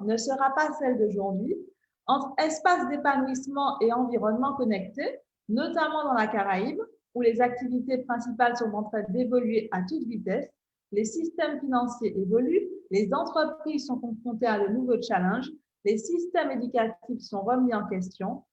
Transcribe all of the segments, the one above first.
ne sera pas celle d'aujourd'hui. Entre espaces d'épanouissement et environnement connecté, notamment dans la Caraïbe, où les activités principales sont en train d'évoluer à toute vitesse, les systèmes financiers évoluent, les entreprises sont confrontées à de nouveaux challenges, les systèmes éducatifs sont remis en question,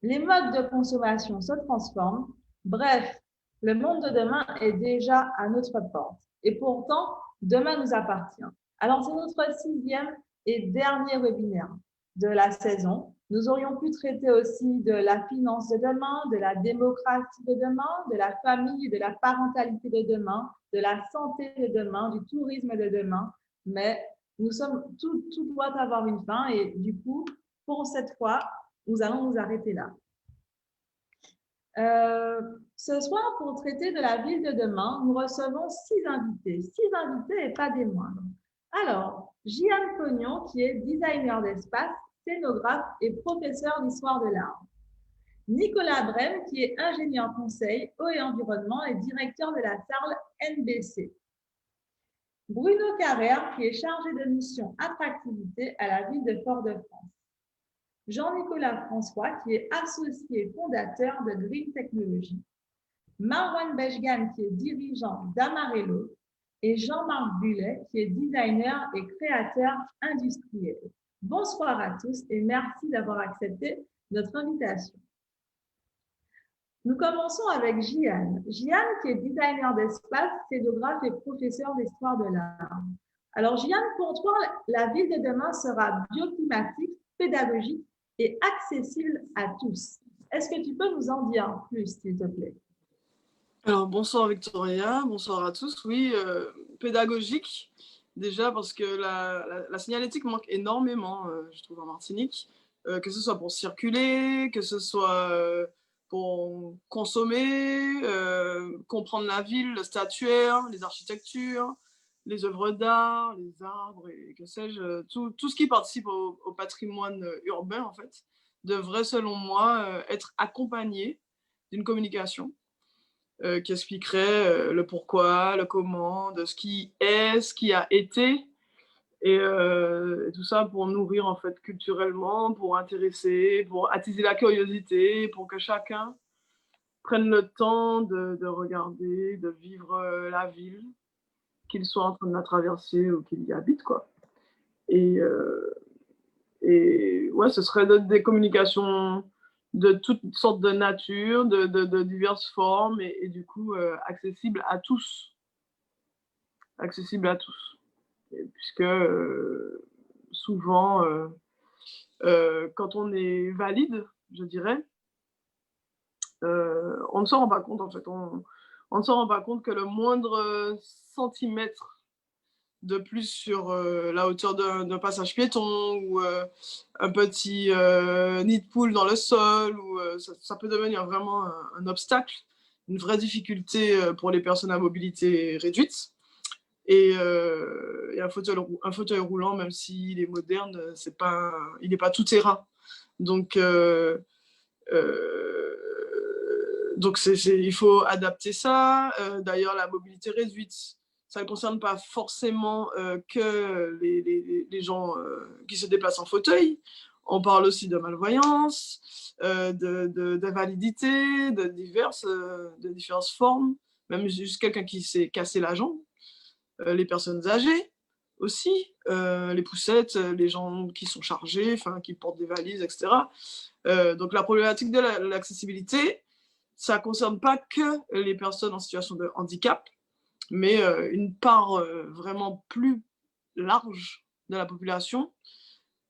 les modes de consommation se transforment. Bref, le monde de demain est déjà à notre porte. Et pourtant, demain nous appartient. Alors, c'est notre 6e et dernier webinaire de la saison. Nous aurions pu traiter aussi de la finance de demain, de la démocratie de demain, de la famille, de la parentalité de demain, de la santé de demain, du tourisme de demain. Mais tout doit avoir une fin et du coup, pour cette fois, nous allons nous arrêter là. Ce soir, pour traiter de la ville de demain, nous recevons 6 invités. 6 invités et pas des moindres. Alors, Jeanne Cognon, qui est designer d'espace, scénographe et professeur d'histoire de l'art. Nicolas Brem, qui est ingénieur conseil eau et environnement et directeur de la salle NBC. Bruno Carrère, qui est chargé de mission attractivité à la ville de Fort-de-France. Jean-Nicolas François, qui est associé fondateur de Green Technology. Marwan Bejgan, qui est dirigeant d'Amarello. Et Jean-Marc Bullet, qui est designer et créateur industriel. Bonsoir à tous et merci d'avoir accepté notre invitation. Nous commençons avec Jeanne. Jeanne, qui est designer d'espace, scénographe et professeur d'histoire de l'art. Alors, Jeanne, pour toi, la ville de demain sera bioclimatique, pédagogique et accessible à tous. Est-ce que tu peux nous en dire plus, s'il te plaît? Alors, bonsoir Victoria, bonsoir à tous. Oui, pédagogique, déjà parce que la signalétique manque énormément, je trouve, en Martinique, que ce soit pour circuler, que ce soit pour consommer, comprendre la ville, le statuaire, les architectures, les œuvres d'art, les arbres, et que sais-je, tout ce qui participe au patrimoine urbain, en fait, devrait, selon moi, être accompagné d'une communication qui expliquerait le pourquoi, le comment, de ce qui est, ce qui a été, et tout ça pour nourrir en fait culturellement, pour intéresser, pour attiser la curiosité, pour que chacun prenne le temps de regarder, de vivre la ville, qu'il soit en train de la traverser ou qu'il y habite, quoi. Et ouais, ce serait des communications de toutes sortes de nature, de diverses formes, et du coup accessible à tous. Accessible à tous. Puisque souvent, quand on est valide, je dirais, on ne s'en rend pas compte en fait. On ne s'en rend pas compte que le moindre centimètre de plus sur la hauteur d'un passage piéton ou un petit nid de poule dans le sol, ou ça peut devenir vraiment un obstacle, une vraie difficulté pour les personnes à mobilité réduite. Et un fauteuil roulant, même s'il est moderne, il n'est pas tout terrain. Donc, il faut adapter ça. D'ailleurs, la mobilité réduite, ça ne concerne pas forcément que les gens qui se déplacent en fauteuil. On parle aussi de malvoyance, d'invalidité, de diverses formes, même juste quelqu'un qui s'est cassé la jambe, les personnes âgées aussi, les poussettes, les gens qui sont chargés, qui portent des valises, etc. Donc la problématique de l'accessibilité, ça ne concerne pas que les personnes en situation de handicap, mais une part vraiment plus large de la population.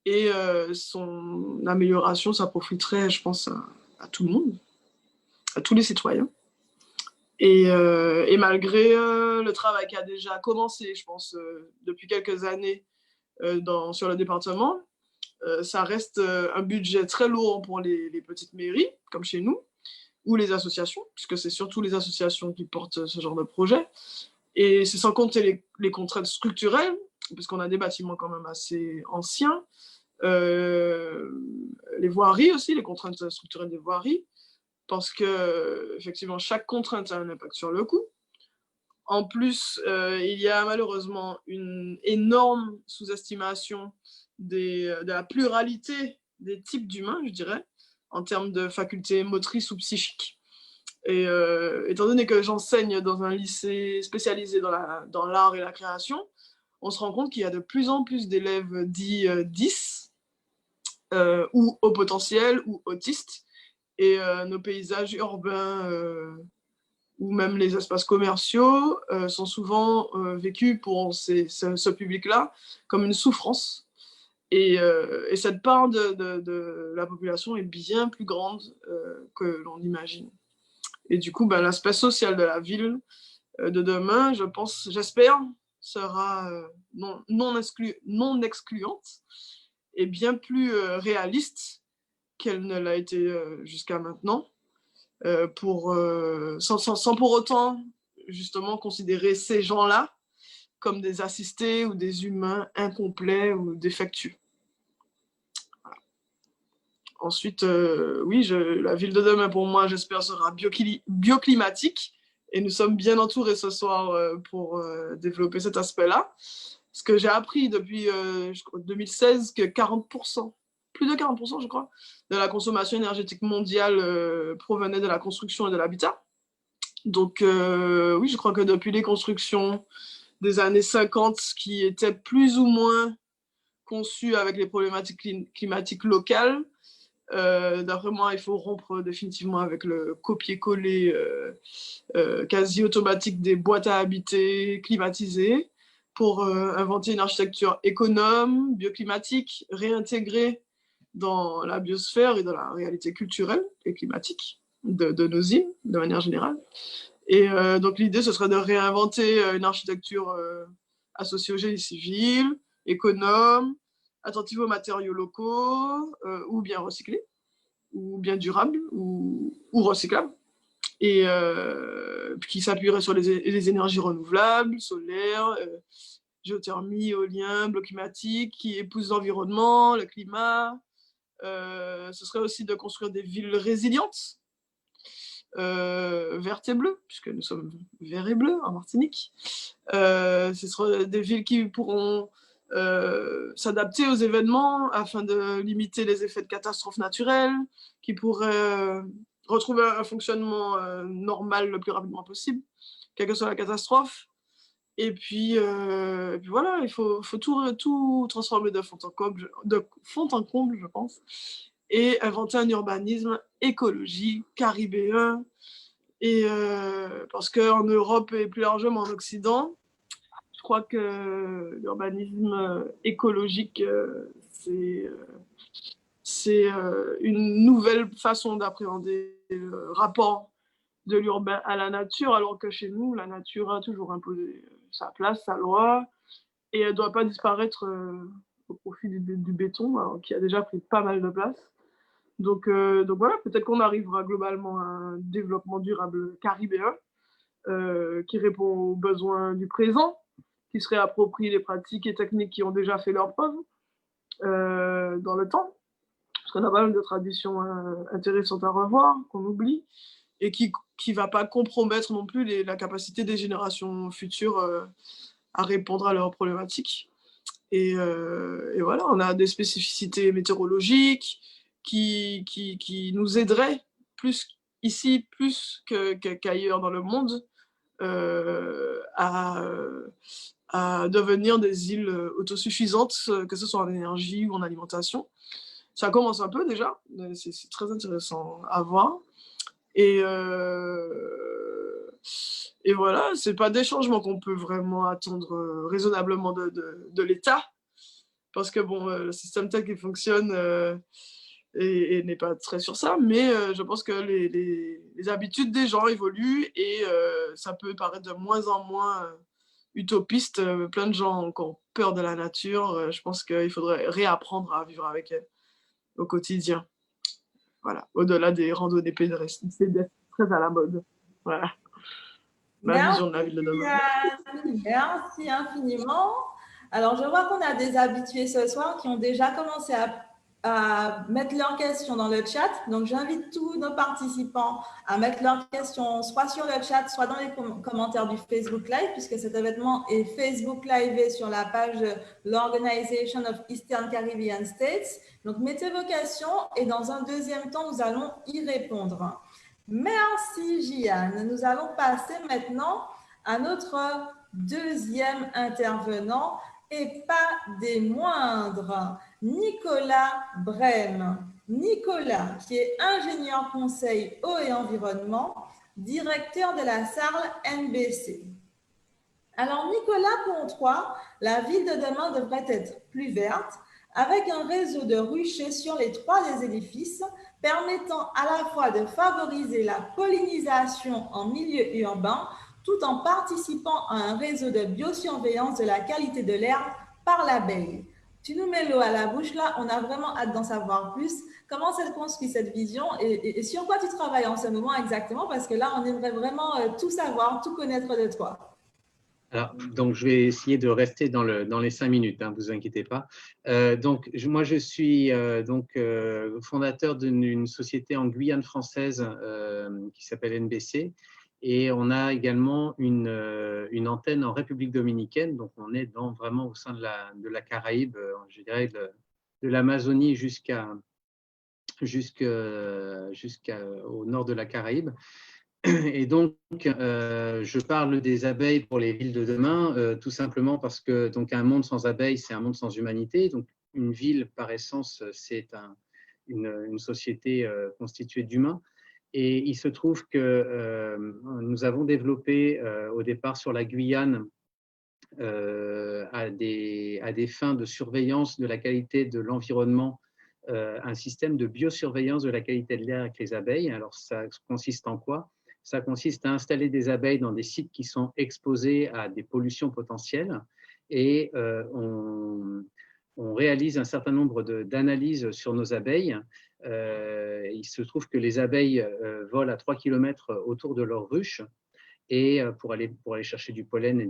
Et son amélioration, ça profiterait, je pense, à tout le monde, à tous les citoyens. Et malgré le travail qui a déjà commencé, je pense, depuis quelques années sur le département, ça reste un budget très lourd pour les petites mairies, comme chez nous, ou les associations, puisque c'est surtout les associations qui portent ce genre de projet. Et c'est sans compter les contraintes structurelles, puisqu'on a des bâtiments quand même assez anciens, les voiries aussi, les contraintes structurelles des voiries, parce que effectivement chaque contrainte a un impact sur le coût. En plus, il y a malheureusement une énorme sous-estimation de la pluralité des types d'humains, je dirais, en termes de facultés motrices ou psychiques. Et étant donné que j'enseigne dans un lycée spécialisé dans l'art et la création, on se rend compte qu'il y a de plus en plus d'élèves dits 10 ou au potentiel ou autistes. Et nos paysages urbains ou même les espaces commerciaux sont souvent vécus pour ce public-là comme une souffrance. Et cette part de la population est bien plus grande que l'on imagine. Et du coup, l'aspect social de la ville de demain, j'espère, sera non excluante et bien plus réaliste qu'elle ne l'a été jusqu'à maintenant, sans pour autant justement considérer ces gens-là comme des assistés ou des humains incomplets ou défectueux. Voilà. Ensuite, oui, la ville de demain, pour moi, j'espère, sera bioclimatique. Et nous sommes bien entourés ce soir pour développer cet aspect-là. Ce que j'ai appris depuis 2016, que 40%, plus de 40%, je crois, de la consommation énergétique mondiale provenait de la construction et de l'habitat. Donc, oui, je crois que depuis les constructions des années 50, qui étaient plus ou moins conçues avec les problématiques climatiques locales, d'après moi, il faut rompre définitivement avec le copier-coller quasi automatique des boîtes à habiter climatisées pour inventer une architecture économe, bioclimatique, réintégrée dans la biosphère et dans la réalité culturelle et climatique de nos îles, de manière générale. Et donc l'idée, ce serait de réinventer une architecture associée au génie civil, économe, attentive aux matériaux locaux, ou bien recyclés, ou bien durables, ou recyclables, et qui s'appuierait sur les énergies renouvelables, solaires, géothermie, éolien, bloc climatique, qui épouse l'environnement, le climat. Ce serait aussi de construire des villes résilientes, vertes et bleues, puisque nous sommes verts et bleus en Martinique. Ce seraient des villes qui pourront s'adapter aux événements afin de limiter les effets de catastrophes naturelles, qui pourraient retrouver un fonctionnement normal le plus rapidement possible, quelle que soit la catastrophe. Et puis voilà, il faut tout transformer de fond en comble, je pense, et inventer un urbanisme écologique, caribéen, et parce qu'en Europe et plus largement en Occident, je crois que l'urbanisme écologique, c'est une nouvelle façon d'appréhender le rapport de l'urbain à la nature, alors que chez nous, la nature a toujours imposé sa place, sa loi, et elle ne doit pas disparaître au profit du béton, alors, qui a déjà pris pas mal de place. Donc voilà, peut-être qu'on arrivera globalement à un développement durable caribéen qui répond aux besoins du présent, qui se réapproprie les pratiques et techniques qui ont déjà fait leur preuve dans le temps, parce qu'on a pas mal de traditions intéressantes à revoir, qu'on oublie, et qui ne va pas compromettre non plus la capacité des générations futures à répondre à leurs problématiques. Et voilà, on a des spécificités météorologiques qui nous aideraient ici plus qu'ailleurs dans le monde à devenir des îles autosuffisantes, que ce soit en énergie ou en alimentation. Ça commence un peu déjà, c'est très intéressant à voir. Et voilà, c'est pas des changements qu'on peut vraiment attendre raisonnablement de l'État, parce que bon, le système tel qu'il fonctionne et n'est pas très sur ça, mais je pense que les habitudes des gens évoluent et ça peut paraître de moins en moins utopiste. Plein de gens ont encore peur de la nature. Je pense qu'il faudrait réapprendre à vivre avec elle au quotidien. Voilà, au-delà des randonnées pédestres, c'est très à la mode. Voilà, ma vision de la ville de demain. Merci infiniment. Alors, je vois qu'on a des habitués ce soir qui ont déjà commencé à mettre leurs questions dans le chat. Donc, j'invite tous nos participants à mettre leurs questions soit sur le chat, soit dans les commentaires du Facebook Live, puisque cet événement est Facebook Live sur la page de l'Organization of Eastern Caribbean States. Donc, mettez vos questions et dans un deuxième temps, nous allons y répondre. Merci, Gianne. Nous allons passer maintenant à notre deuxième intervenant et pas des moindres, Nicolas Brême. Nicolas, qui est ingénieur conseil eau et environnement, directeur de la SARL NBC. Alors, Nicolas Pontroy, la ville de demain devrait être plus verte, avec un réseau de ruchers sur les toits des édifices, permettant à la fois de favoriser la pollinisation en milieu urbain, tout en participant à un réseau de biosurveillance de la qualité de l'air par l'abeille. Tu nous mets l'eau à la bouche là, on a vraiment hâte d'en savoir plus. Comment s'est construite cette vision et sur quoi tu travailles en ce moment exactement? Parce que là, on aimerait vraiment tout savoir, tout connaître de toi. Alors, donc, je vais essayer de rester dans les 5 minutes, ne vous inquiétez pas. Moi, je suis fondateur d'une société en Guyane française qui s'appelle NBC. Et on a également une antenne en République dominicaine. Donc, on est vraiment au sein de la Caraïbe, je dirais de l'Amazonie jusqu'au nord de la Caraïbe. Et donc, je parle des abeilles pour les villes de demain, tout simplement parce que un monde sans abeilles, c'est un monde sans humanité. Donc, une ville, par essence, c'est une société constituée d'humains. Et il se trouve que nous avons développé au départ sur la Guyane, à des fins de surveillance de la qualité de l'environnement, un système de biosurveillance de la qualité de l'air avec les abeilles. Alors, ça consiste en quoi? Ça consiste à installer des abeilles dans des sites qui sont exposés à des pollutions potentielles et on réalise un certain nombre d'analyses sur nos abeilles. Il se trouve que les abeilles volent à 3 km autour de leur ruche et pour aller chercher du pollen et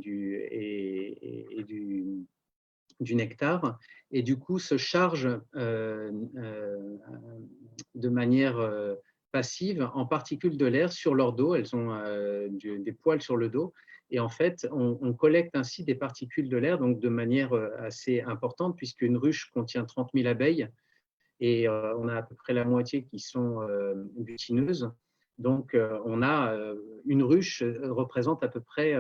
du nectar, et du coup se chargent de manière passive en particules de l'air sur leur dos. Elles ont des poils sur le dos, et en fait, on collecte ainsi des particules de l'air donc de manière assez importante, puisqu'une ruche contient 30 000 abeilles, et on a à peu près la moitié qui sont butineuses. Donc, on a une ruche représente à peu près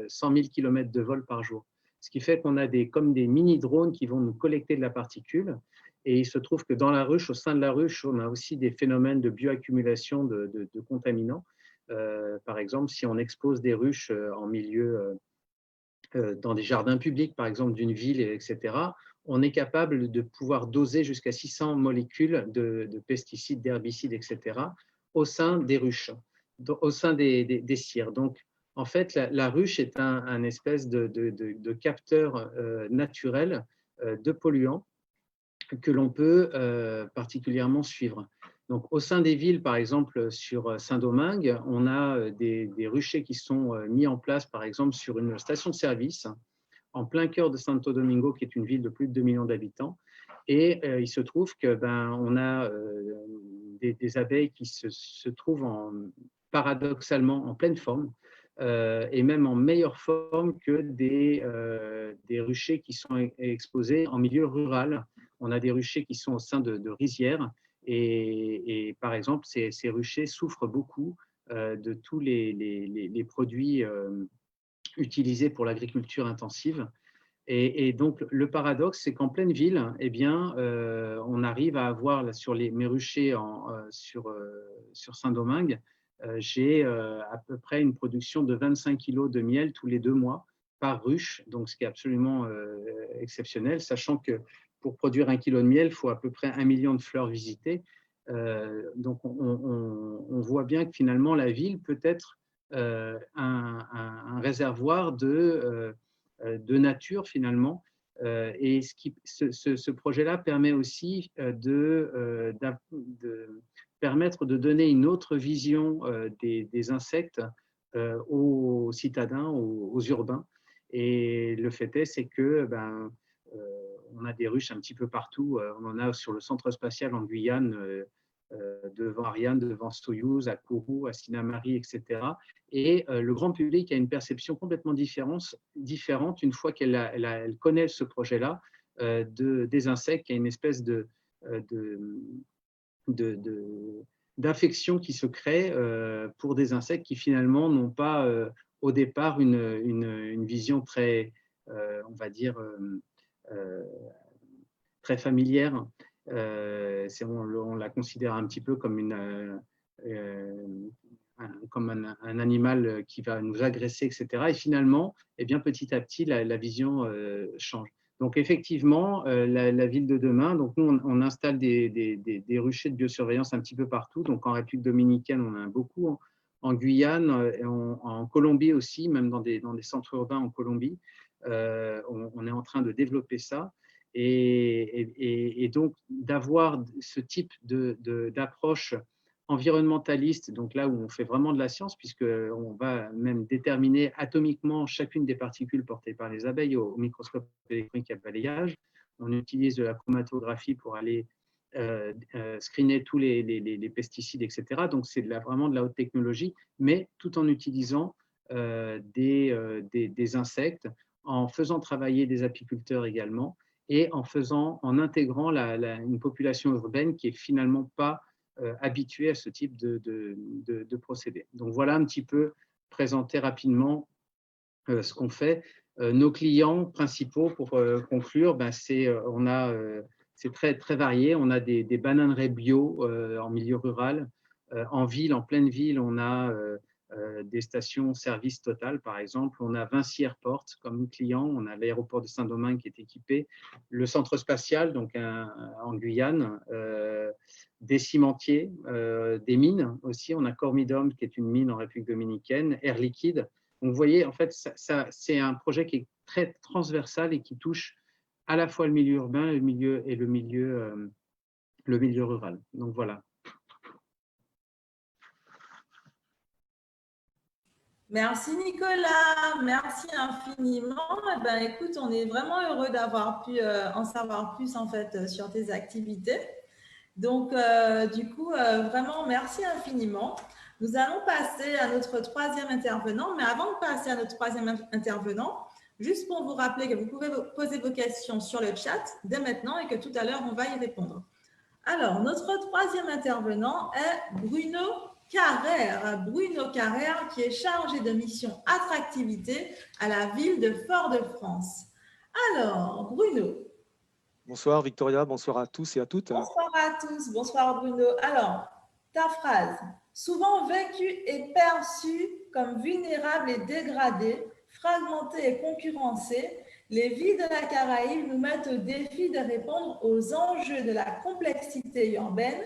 100 000 km de vol par jour. Ce qui fait qu'on a comme des mini-drones qui vont nous collecter de la particule. Et il se trouve que dans la ruche, au sein de la ruche, on a aussi des phénomènes de bioaccumulation de contaminants. Par exemple, si on expose des ruches en milieu, dans des jardins publics, par exemple, d'une ville, etc., on est capable de pouvoir doser jusqu'à 600 molécules de pesticides, d'herbicides, etc., au sein des ruches, au sein des cires. Donc, en fait, la ruche est un espèce de capteur naturel de polluants que l'on peut particulièrement suivre. Donc, au sein des villes, par exemple, sur Saint-Domingue, on a des ruchers qui sont mis en place, par exemple, sur une station de service en plein cœur de Santo Domingo, qui est une ville de plus de 2 millions d'habitants. Et il se trouve que on a des abeilles qui se trouvent paradoxalement en pleine forme, et même en meilleure forme que des ruchers qui sont exposés en milieu rural. On a des ruchers qui sont au sein de rizières, et par exemple, ces ruchers souffrent beaucoup de tous les produits utilisés pour l'agriculture intensive. Et donc, le paradoxe, c'est qu'en pleine ville, eh bien, on arrive à avoir, là, sur mes ruchers sur Saint-Domingue, j'ai à peu près une production de 25 kg de miel tous les 2 mois par ruche, donc ce qui est absolument exceptionnel, sachant que pour produire 1 kg de miel, il faut à peu près 1 million de fleurs visitées. Donc, on voit bien que finalement, la ville peut être un réservoir de nature finalement, et ce projet-là permet aussi de permettre de donner une autre vision des insectes aux citadins, aux urbains. Et le fait est, c'est que on a des ruches un petit peu partout. On en a sur le centre spatial en Guyane, devant Ariane, devant Soyouz, à Kourou, à Sinamari, etc. Et le grand public a une perception complètement différente une fois qu'elle connaît ce projet-là, des insectes, qui a une espèce d'affection qui se crée pour des insectes qui finalement n'ont pas au départ une vision très, on va dire, très familière. On la considère un petit peu comme un animal qui va nous agresser, etc. Et finalement, eh bien, petit à petit, la vision change. Donc, effectivement, la ville de demain, donc nous, on installe des ruchers de biosurveillance un petit peu partout. Donc, en République dominicaine, on en a beaucoup. En Guyane, en Colombie aussi, même dans des centres urbains en Colombie. On est en train de développer ça. Et donc, d'avoir ce type d'approche environnementaliste, donc là où on fait vraiment de la science, puisqu'on va même déterminer atomiquement chacune des particules portées par les abeilles au microscope électronique à balayage. On utilise de la chromatographie pour aller screener tous les pesticides, etc. Donc, c'est vraiment de la haute technologie, mais tout en utilisant des insectes, en faisant travailler des apiculteurs également, et en intégrant une population urbaine qui est finalement pas habituée à ce type de procédé. Donc voilà un petit peu présenter rapidement ce qu'on fait. Nos clients principaux, pour conclure, c'est très, très varié. On a des bananeraies bio en milieu rural. En ville, en pleine ville, on a des stations service Total, par exemple. On a Vinci Airport comme client. On a l'aéroport de Saint-Domingue qui est équipé. Le centre spatial, donc en Guyane. Des cimentiers, des mines aussi. On a Cormidom, qui est une mine en République dominicaine. Air Liquide. Donc, vous voyez, en fait, c'est un projet qui est très transversal et qui touche à la fois le milieu urbain le milieu rural. Donc, voilà. Merci Nicolas, merci infiniment. Eh ben, écoute, on est vraiment heureux d'avoir pu en savoir plus en fait sur tes activités. Donc, du coup, vraiment, merci infiniment. Nous allons passer à notre troisième intervenant, mais avant de passer à notre troisième intervenant, juste pour vous rappeler que vous pouvez poser vos questions sur le chat dès maintenant et que tout à l'heure, on va y répondre. Alors, notre troisième intervenant est Bruno Carrère. Bruno Carrère qui est chargé de mission attractivité à la ville de Fort-de-France. Alors, Bruno. Bonsoir Victoria, bonsoir à tous et à toutes. Bonsoir à tous, bonsoir Bruno. Alors, ta phrase, souvent vécue et perçue comme vulnérable et dégradée, fragmentée et concurrencée, les villes de la Caraïbe nous mettent au défi de répondre aux enjeux de la complexité urbaine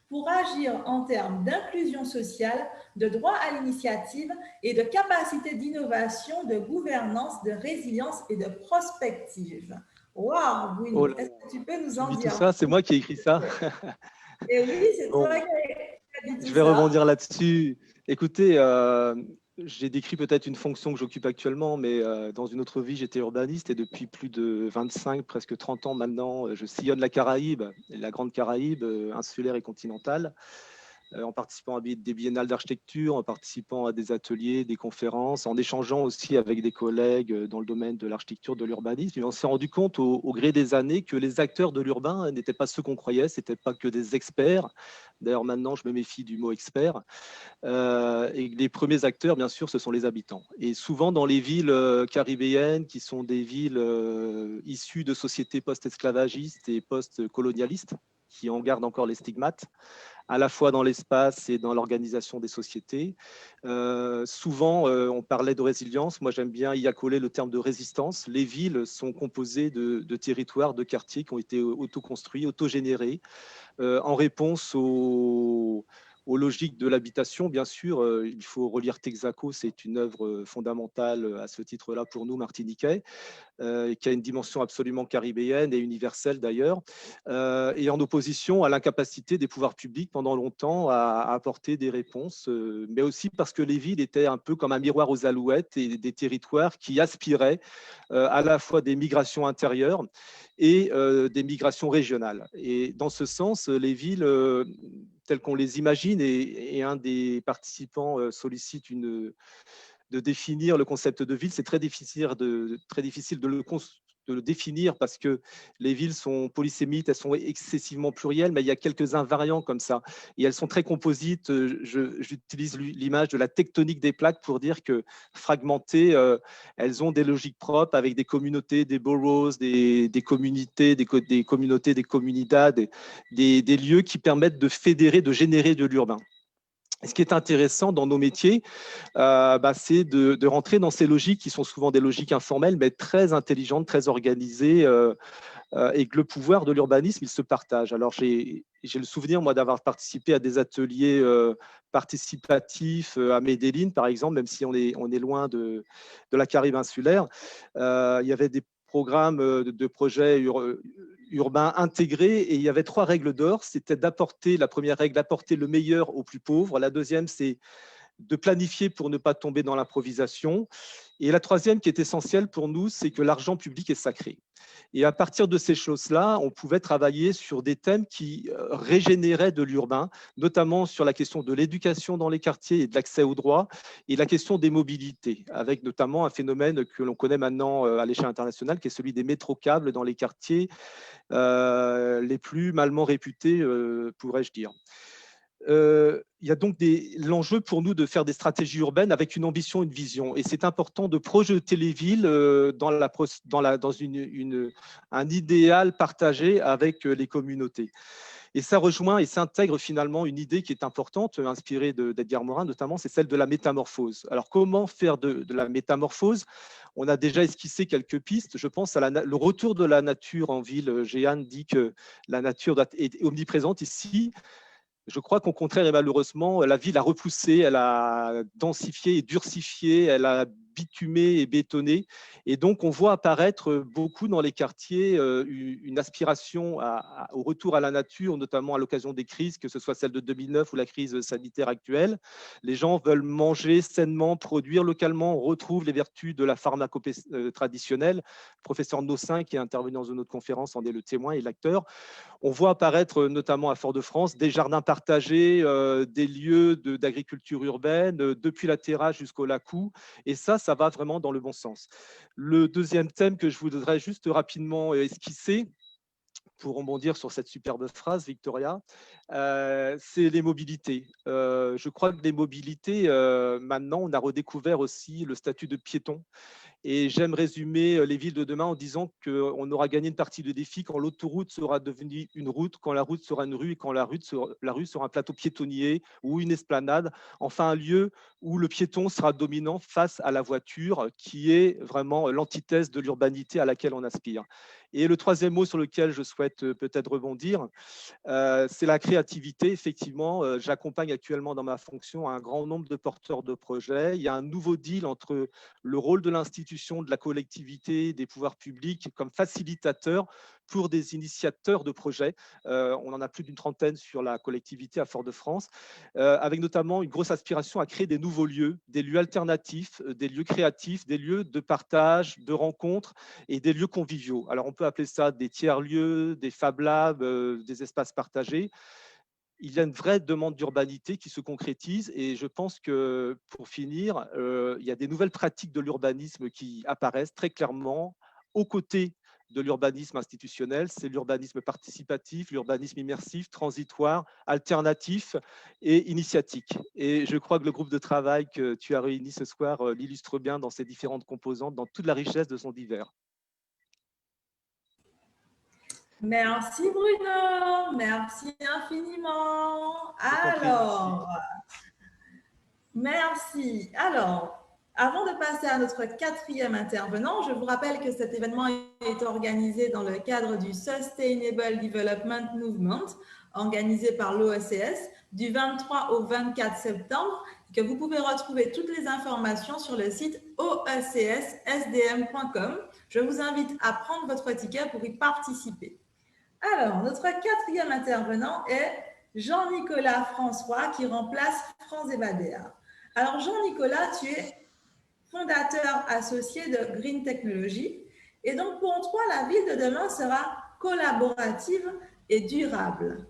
pour agir en termes d'inclusion sociale, de droit à l'initiative et de capacité d'innovation, de gouvernance, de résilience et de prospective. Waouh, Bruno, oh là, est-ce que tu peux nous en dire? Tout ça, c'est moi qui ai écrit ça. Et oui, c'est toi qui as dit tout ça. Je vais rebondir là-dessus. Écoutez, j'ai décrit peut-être une fonction que j'occupe actuellement, mais dans une autre vie, j'étais urbaniste et depuis plus de 25, presque 30 ans maintenant, je sillonne la Caraïbe, la Grande Caraïbe, insulaire et continentale, en participant à des biennales d'architecture, en participant à des ateliers, des conférences, en échangeant aussi avec des collègues dans le domaine de l'architecture, de l'urbanisme. Et on s'est rendu compte au gré des années que les acteurs de l'urbain n'étaient pas ceux qu'on croyait, ce n'étaient pas que des experts. D'ailleurs, maintenant, je me méfie du mot expert. Et les premiers acteurs, bien sûr, ce sont les habitants. Et souvent, dans les villes caribéennes, qui sont des villes issues de sociétés post-esclavagistes et post-colonialistes, qui en gardent encore les stigmates, à la fois dans l'espace et dans l'organisation des sociétés. Souvent, on parlait de résilience. Moi, j'aime bien y accoler le terme de résistance. Les villes sont composées de territoires, de quartiers qui ont été autoconstruits, autogénérés, en réponse aux aux logiques de l'habitation. Bien sûr, il faut relire Texaco, c'est une œuvre fondamentale à ce titre-là pour nous, martiniquais, qui a une dimension absolument caribéenne et universelle d'ailleurs, et en opposition à l'incapacité des pouvoirs publics pendant longtemps à apporter des réponses, mais aussi parce que les villes étaient un peu comme un miroir aux alouettes et des territoires qui aspiraient à la fois des migrations intérieures et des migrations régionales. Et dans ce sens, les villes telles qu'on les imagine, et un des participants sollicite de définir le concept de ville, c'est très difficile de le définir parce que les villes sont polysémites, elles sont excessivement plurielles, mais il y a quelques invariants comme ça. Et elles sont très composites. J'utilise l'image de la tectonique des plaques pour dire que fragmentées, elles ont des logiques propres avec des communautés, des boroughs, des communautés, des communautés, des comunidades, des lieux qui permettent de fédérer, de générer de l'urbain. Ce qui est intéressant dans nos métiers, c'est de rentrer dans ces logiques qui sont souvent des logiques informelles, mais très intelligentes, très organisées, et que le pouvoir de l'urbanisme, il se partage. Alors, j'ai le souvenir, moi, d'avoir participé à des ateliers participatifs à Medellín, par exemple, même si on est loin de la Caraïbe insulaire. Il y avait des programmes de projets urbains intégrés, et il y avait 3 règles d'or. C'était d'apporter, la première règle, d'apporter le meilleur aux plus pauvres. La deuxième, c'est de planifier pour ne pas tomber dans l'improvisation. Et la troisième, qui est essentielle pour nous, c'est que l'argent public est sacré. Et à partir de ces choses-là, on pouvait travailler sur des thèmes qui régénéraient de l'urbain, notamment sur la question de l'éducation dans les quartiers et de l'accès aux droits, et la question des mobilités, avec notamment un phénomène que l'on connaît maintenant à l'échelle internationale, qui est celui des métrocables dans les quartiers les plus malement réputés, pourrais-je dire. Il y a donc l'enjeu pour nous de faire des stratégies urbaines avec une ambition, une vision. Et c'est important de projeter les villes dans un idéal partagé avec les communautés. Et ça rejoint et s'intègre finalement une idée qui est importante, inspirée d'Edgar Morin notamment, c'est celle de la métamorphose. Alors comment faire de la métamorphose? On a déjà esquissé quelques pistes. Je pense à le retour de la nature en ville. Jeanne dit que la nature est omniprésente ici. Je crois qu'au contraire, et malheureusement, la ville a repoussé, elle a densifié et durcifié, elle a bitumé et bétonné. Et donc, on voit apparaître beaucoup dans les quartiers une aspiration au retour à la nature, notamment à l'occasion des crises, que ce soit celle de 2009 ou la crise sanitaire actuelle. Les gens veulent manger sainement, produire localement, on retrouve les vertus de la pharmacopée traditionnelle. Le professeur Nossin, qui est intervenu dans une autre conférence, en est le témoin et l'acteur. On voit apparaître notamment à Fort-de-France des jardins partagés, des lieux d'agriculture urbaine, depuis la terrasse jusqu'au lacou. Et ça va vraiment dans le bon sens. Le deuxième thème que je voudrais juste rapidement esquisser, pour rebondir sur cette superbe phrase, Victoria, c'est les mobilités. Je crois que les mobilités, maintenant, on a redécouvert aussi le statut de piéton. Et j'aime résumer les villes de demain en disant qu'on aura gagné une partie du défi quand l'autoroute sera devenue une route, quand la route sera une rue, et quand la rue sera un plateau piétonnier ou une esplanade. Enfin, un lieu où le piéton sera dominant face à la voiture, qui est vraiment l'antithèse de l'urbanité à laquelle on aspire. Et le troisième mot sur lequel je souhaite peut-être rebondir, c'est la créativité. Effectivement, j'accompagne actuellement dans ma fonction un grand nombre de porteurs de projets. Il y a un nouveau deal entre le rôle de l'institution, de la collectivité, des pouvoirs publics comme facilitateurs pour des initiateurs de projets. On en a plus d'une trentaine sur la collectivité à Fort-de-France, avec notamment une grosse aspiration à créer des nouveaux lieux, des lieux alternatifs, des lieux créatifs, des lieux de partage, de rencontres et des lieux conviviaux. Alors on peut appeler ça des tiers-lieux, des Fab Labs, des espaces partagés. Il y a une vraie demande d'urbanité qui se concrétise, et je pense que, pour finir, il y a des nouvelles pratiques de l'urbanisme qui apparaissent très clairement aux côtés de l'urbanisme institutionnel. C'est l'urbanisme participatif, l'urbanisme immersif, transitoire, alternatif et initiatique. Et je crois que le groupe de travail que tu as réuni ce soir l'illustre bien dans ses différentes composantes, dans toute la richesse de son divers. Merci Bruno, merci infiniment. Alors, merci. Alors, Avant de passer à notre quatrième intervenant, je vous rappelle que cet événement est organisé dans le cadre du Sustainable Development Movement, organisé par l'OECS, du 23 au 24 septembre, que vous pouvez retrouver toutes les informations sur le site oecsdm.com. Je vous invite à prendre votre ticket pour y participer. Alors, notre quatrième intervenant est Jean-Nicolas François, qui remplace Franz Ebadea. Alors, Jean-Nicolas, tu es fondateur associé de Green Technology. Et donc, pour toi, la ville de demain sera collaborative et durable.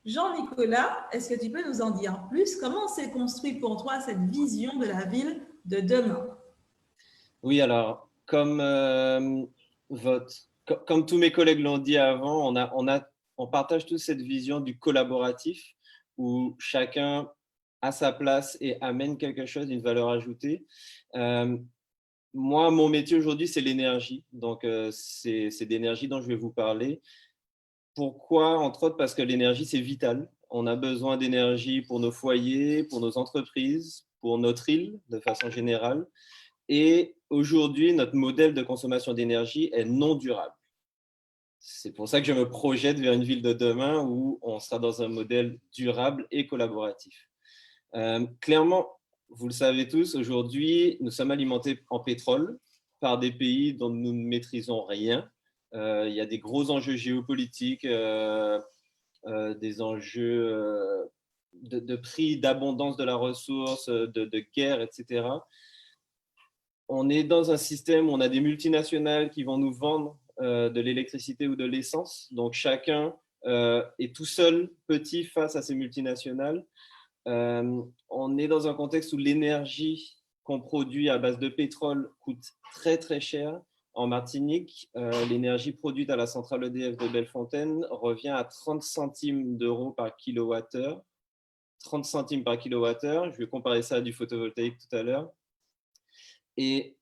Jean-Nicolas, est-ce que tu peux nous en dire plus? Comment s'est construit pour toi cette vision de la ville de demain? Oui, alors, comme tous mes collègues l'ont dit avant, on partage tous cette vision du collaboratif où chacun a sa place et amène quelque chose, une valeur ajoutée. Moi, mon métier aujourd'hui, c'est l'énergie. Donc, c'est d'énergie dont je vais vous parler. Pourquoi? Entre autres, parce que l'énergie, c'est vital. On a besoin d'énergie pour nos foyers, pour nos entreprises, pour notre île de façon générale. Et aujourd'hui, notre modèle de consommation d'énergie est non durable. C'est pour ça que je me projette vers une ville de demain où on sera dans un modèle durable et collaboratif. Clairement, vous le savez tous, aujourd'hui, nous sommes alimentés en pétrole par des pays dont nous ne maîtrisons rien. Il y a des gros enjeux géopolitiques, des enjeux de prix, d'abondance de la ressource, de guerre, etc. On est dans un système où on a des multinationales qui vont nous vendre de l'électricité ou de l'essence. Donc, chacun est tout seul, petit, face à ces multinationales. On est dans un contexte où l'énergie qu'on produit à base de pétrole coûte très, très cher. En Martinique, l'énergie produite à la centrale EDF de Bellefontaine revient à 30 centimes d'euros par kilowattheure. 30 centimes par kilowattheure. Je vais comparer ça à du photovoltaïque tout à l'heure. Et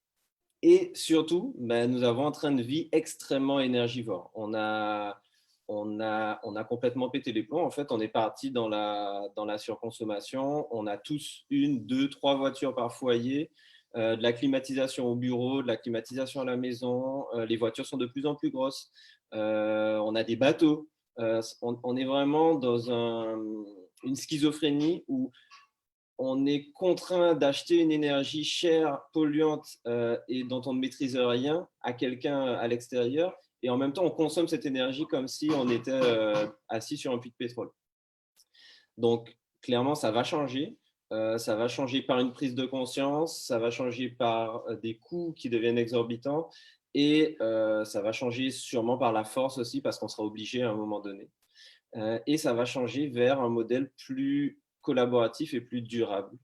surtout, nous avons un train de vie extrêmement énergivore. On a complètement pété les plombs. En fait, on est parti dans la surconsommation. On a tous 1, 2, 3 voitures par foyer, de la climatisation au bureau, de la climatisation à la maison. Les voitures sont de plus en plus grosses. On a des bateaux. On est vraiment dans une schizophrénie où on est contraint d'acheter une énergie chère, polluante et dont on ne maîtrise rien à quelqu'un à l'extérieur. Et en même temps, on consomme cette énergie comme si on était assis sur un puits de pétrole. Donc, clairement, ça va changer. Ça va changer par une prise de conscience, ça va changer par des coûts qui deviennent exorbitants et ça va changer sûrement par la force aussi parce qu'on sera obligé à un moment donné. Et ça va changer vers un modèle plus collaboratif et plus durable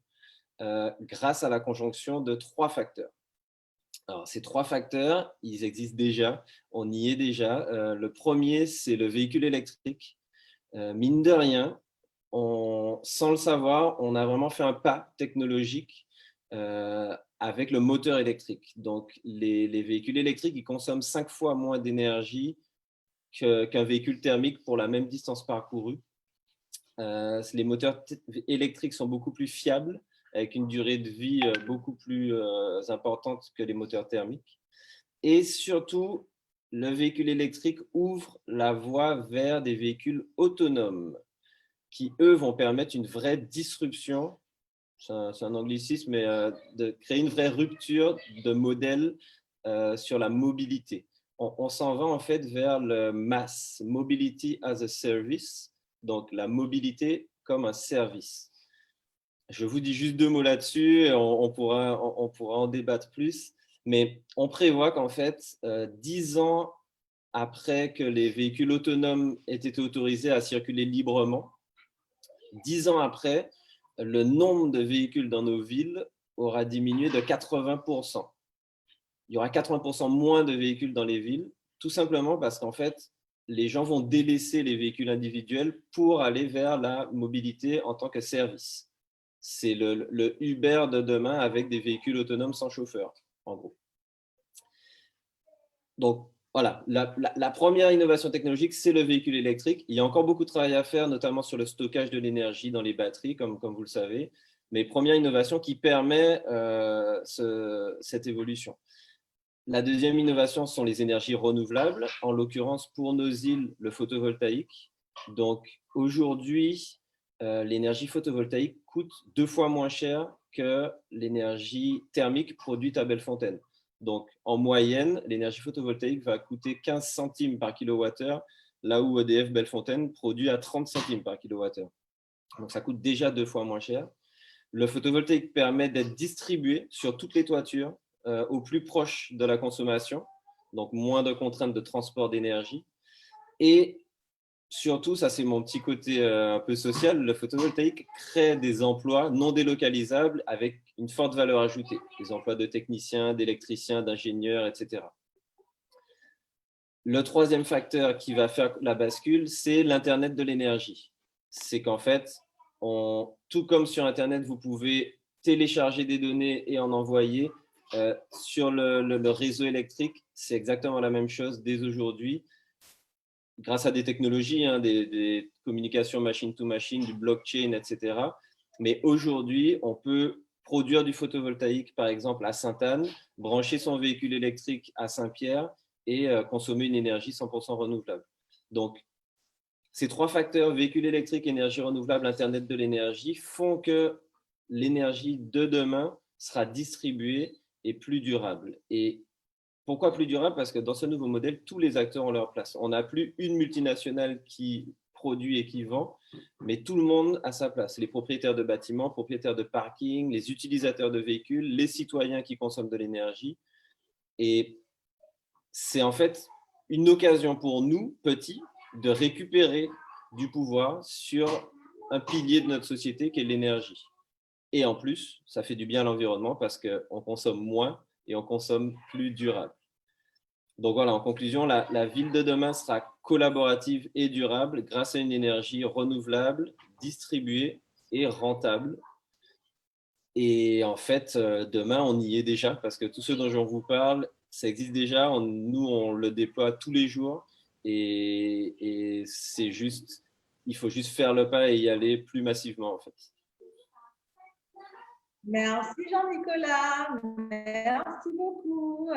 grâce à la conjonction de 3 facteurs. Alors, ces 3 facteurs, ils existent déjà, on y est déjà. Le premier, c'est le véhicule électrique. Mine de rien, sans le savoir, on a vraiment fait un pas technologique avec le moteur électrique. Donc, les véhicules électriques, ils consomment 5 fois moins d'énergie qu'un véhicule thermique pour la même distance parcourue. Les moteurs électriques sont beaucoup plus fiables, avec une durée de vie beaucoup plus importante que les moteurs thermiques. Et surtout, le véhicule électrique ouvre la voie vers des véhicules autonomes qui, eux, vont permettre une vraie disruption, c'est un anglicisme, mais de créer une vraie rupture de modèle sur la mobilité. On s'en va en fait vers le MaaS, Mobility as a Service, donc la mobilité comme un service. Je vous dis juste 2 mots là-dessus, on pourra en débattre plus, mais on prévoit qu'en fait, 10 ans après que les véhicules autonomes aient été autorisés à circuler librement, 10 ans après, le nombre de véhicules dans nos villes aura diminué de 80%. Il y aura 80% moins de véhicules dans les villes, tout simplement parce qu'en fait, les gens vont délaisser les véhicules individuels pour aller vers la mobilité en tant que service. C'est le Uber de demain avec des véhicules autonomes sans chauffeur, en gros. Donc, voilà, la première innovation technologique, c'est le véhicule électrique. Il y a encore beaucoup de travail à faire, notamment sur le stockage de l'énergie dans les batteries, comme vous le savez. mais première innovation qui permet cette évolution. La deuxième innovation sont les énergies renouvelables, en l'occurrence pour nos îles, le photovoltaïque. Donc aujourd'hui, l'énergie photovoltaïque coûte 2 fois moins cher que l'énergie thermique produite à Bellefontaine. Donc en moyenne, l'énergie photovoltaïque va coûter 15 centimes par kilowattheure, là où EDF Bellefontaine produit à 30 centimes par kilowattheure. Donc ça coûte déjà 2 fois moins cher. Le photovoltaïque permet d'être distribué sur toutes les toitures au plus proche de la consommation, donc moins de contraintes de transport d'énergie. Et surtout, ça c'est mon petit côté un peu social, le photovoltaïque crée des emplois non délocalisables avec une forte valeur ajoutée, des emplois de techniciens, d'électriciens, d'ingénieurs, etc. Le troisième facteur qui va faire la bascule, c'est l'Internet de l'énergie. C'est qu'en fait, tout comme sur Internet, vous pouvez télécharger des données et en envoyer, sur le réseau électrique, c'est exactement la même chose dès aujourd'hui, grâce à des technologies, des communications machine-to-machine, du blockchain, etc. Mais aujourd'hui, on peut produire du photovoltaïque, par exemple, à Sainte-Anne, brancher son véhicule électrique à Saint-Pierre et consommer une énergie 100% renouvelable. Donc, ces 3 facteurs, véhicule électrique, énergie renouvelable, Internet de l'énergie, font que l'énergie de demain sera distribuée et plus durable. Et pourquoi plus durable? Parce que dans ce nouveau modèle, tous les acteurs ont leur place. On n'a plus une multinationale qui produit et qui vend, mais tout le monde a sa place. Les propriétaires de bâtiments, propriétaires de parking, les utilisateurs de véhicules, les citoyens qui consomment de l'énergie. Et c'est en fait une occasion pour nous, petits, de récupérer du pouvoir sur un pilier de notre société qui est l'énergie. Et en plus, ça fait du bien à l'environnement parce qu'on consomme moins et on consomme plus durable. Donc voilà, en conclusion, la ville de demain sera collaborative et durable grâce à une énergie renouvelable, distribuée et rentable. Et en fait, demain, on y est déjà parce que tout ce dont je vous parle, ça existe déjà. Nous, on le déploie tous les jours et c'est juste, il faut juste faire le pas et y aller plus massivement en fait. Merci Jean-Nicolas, merci beaucoup.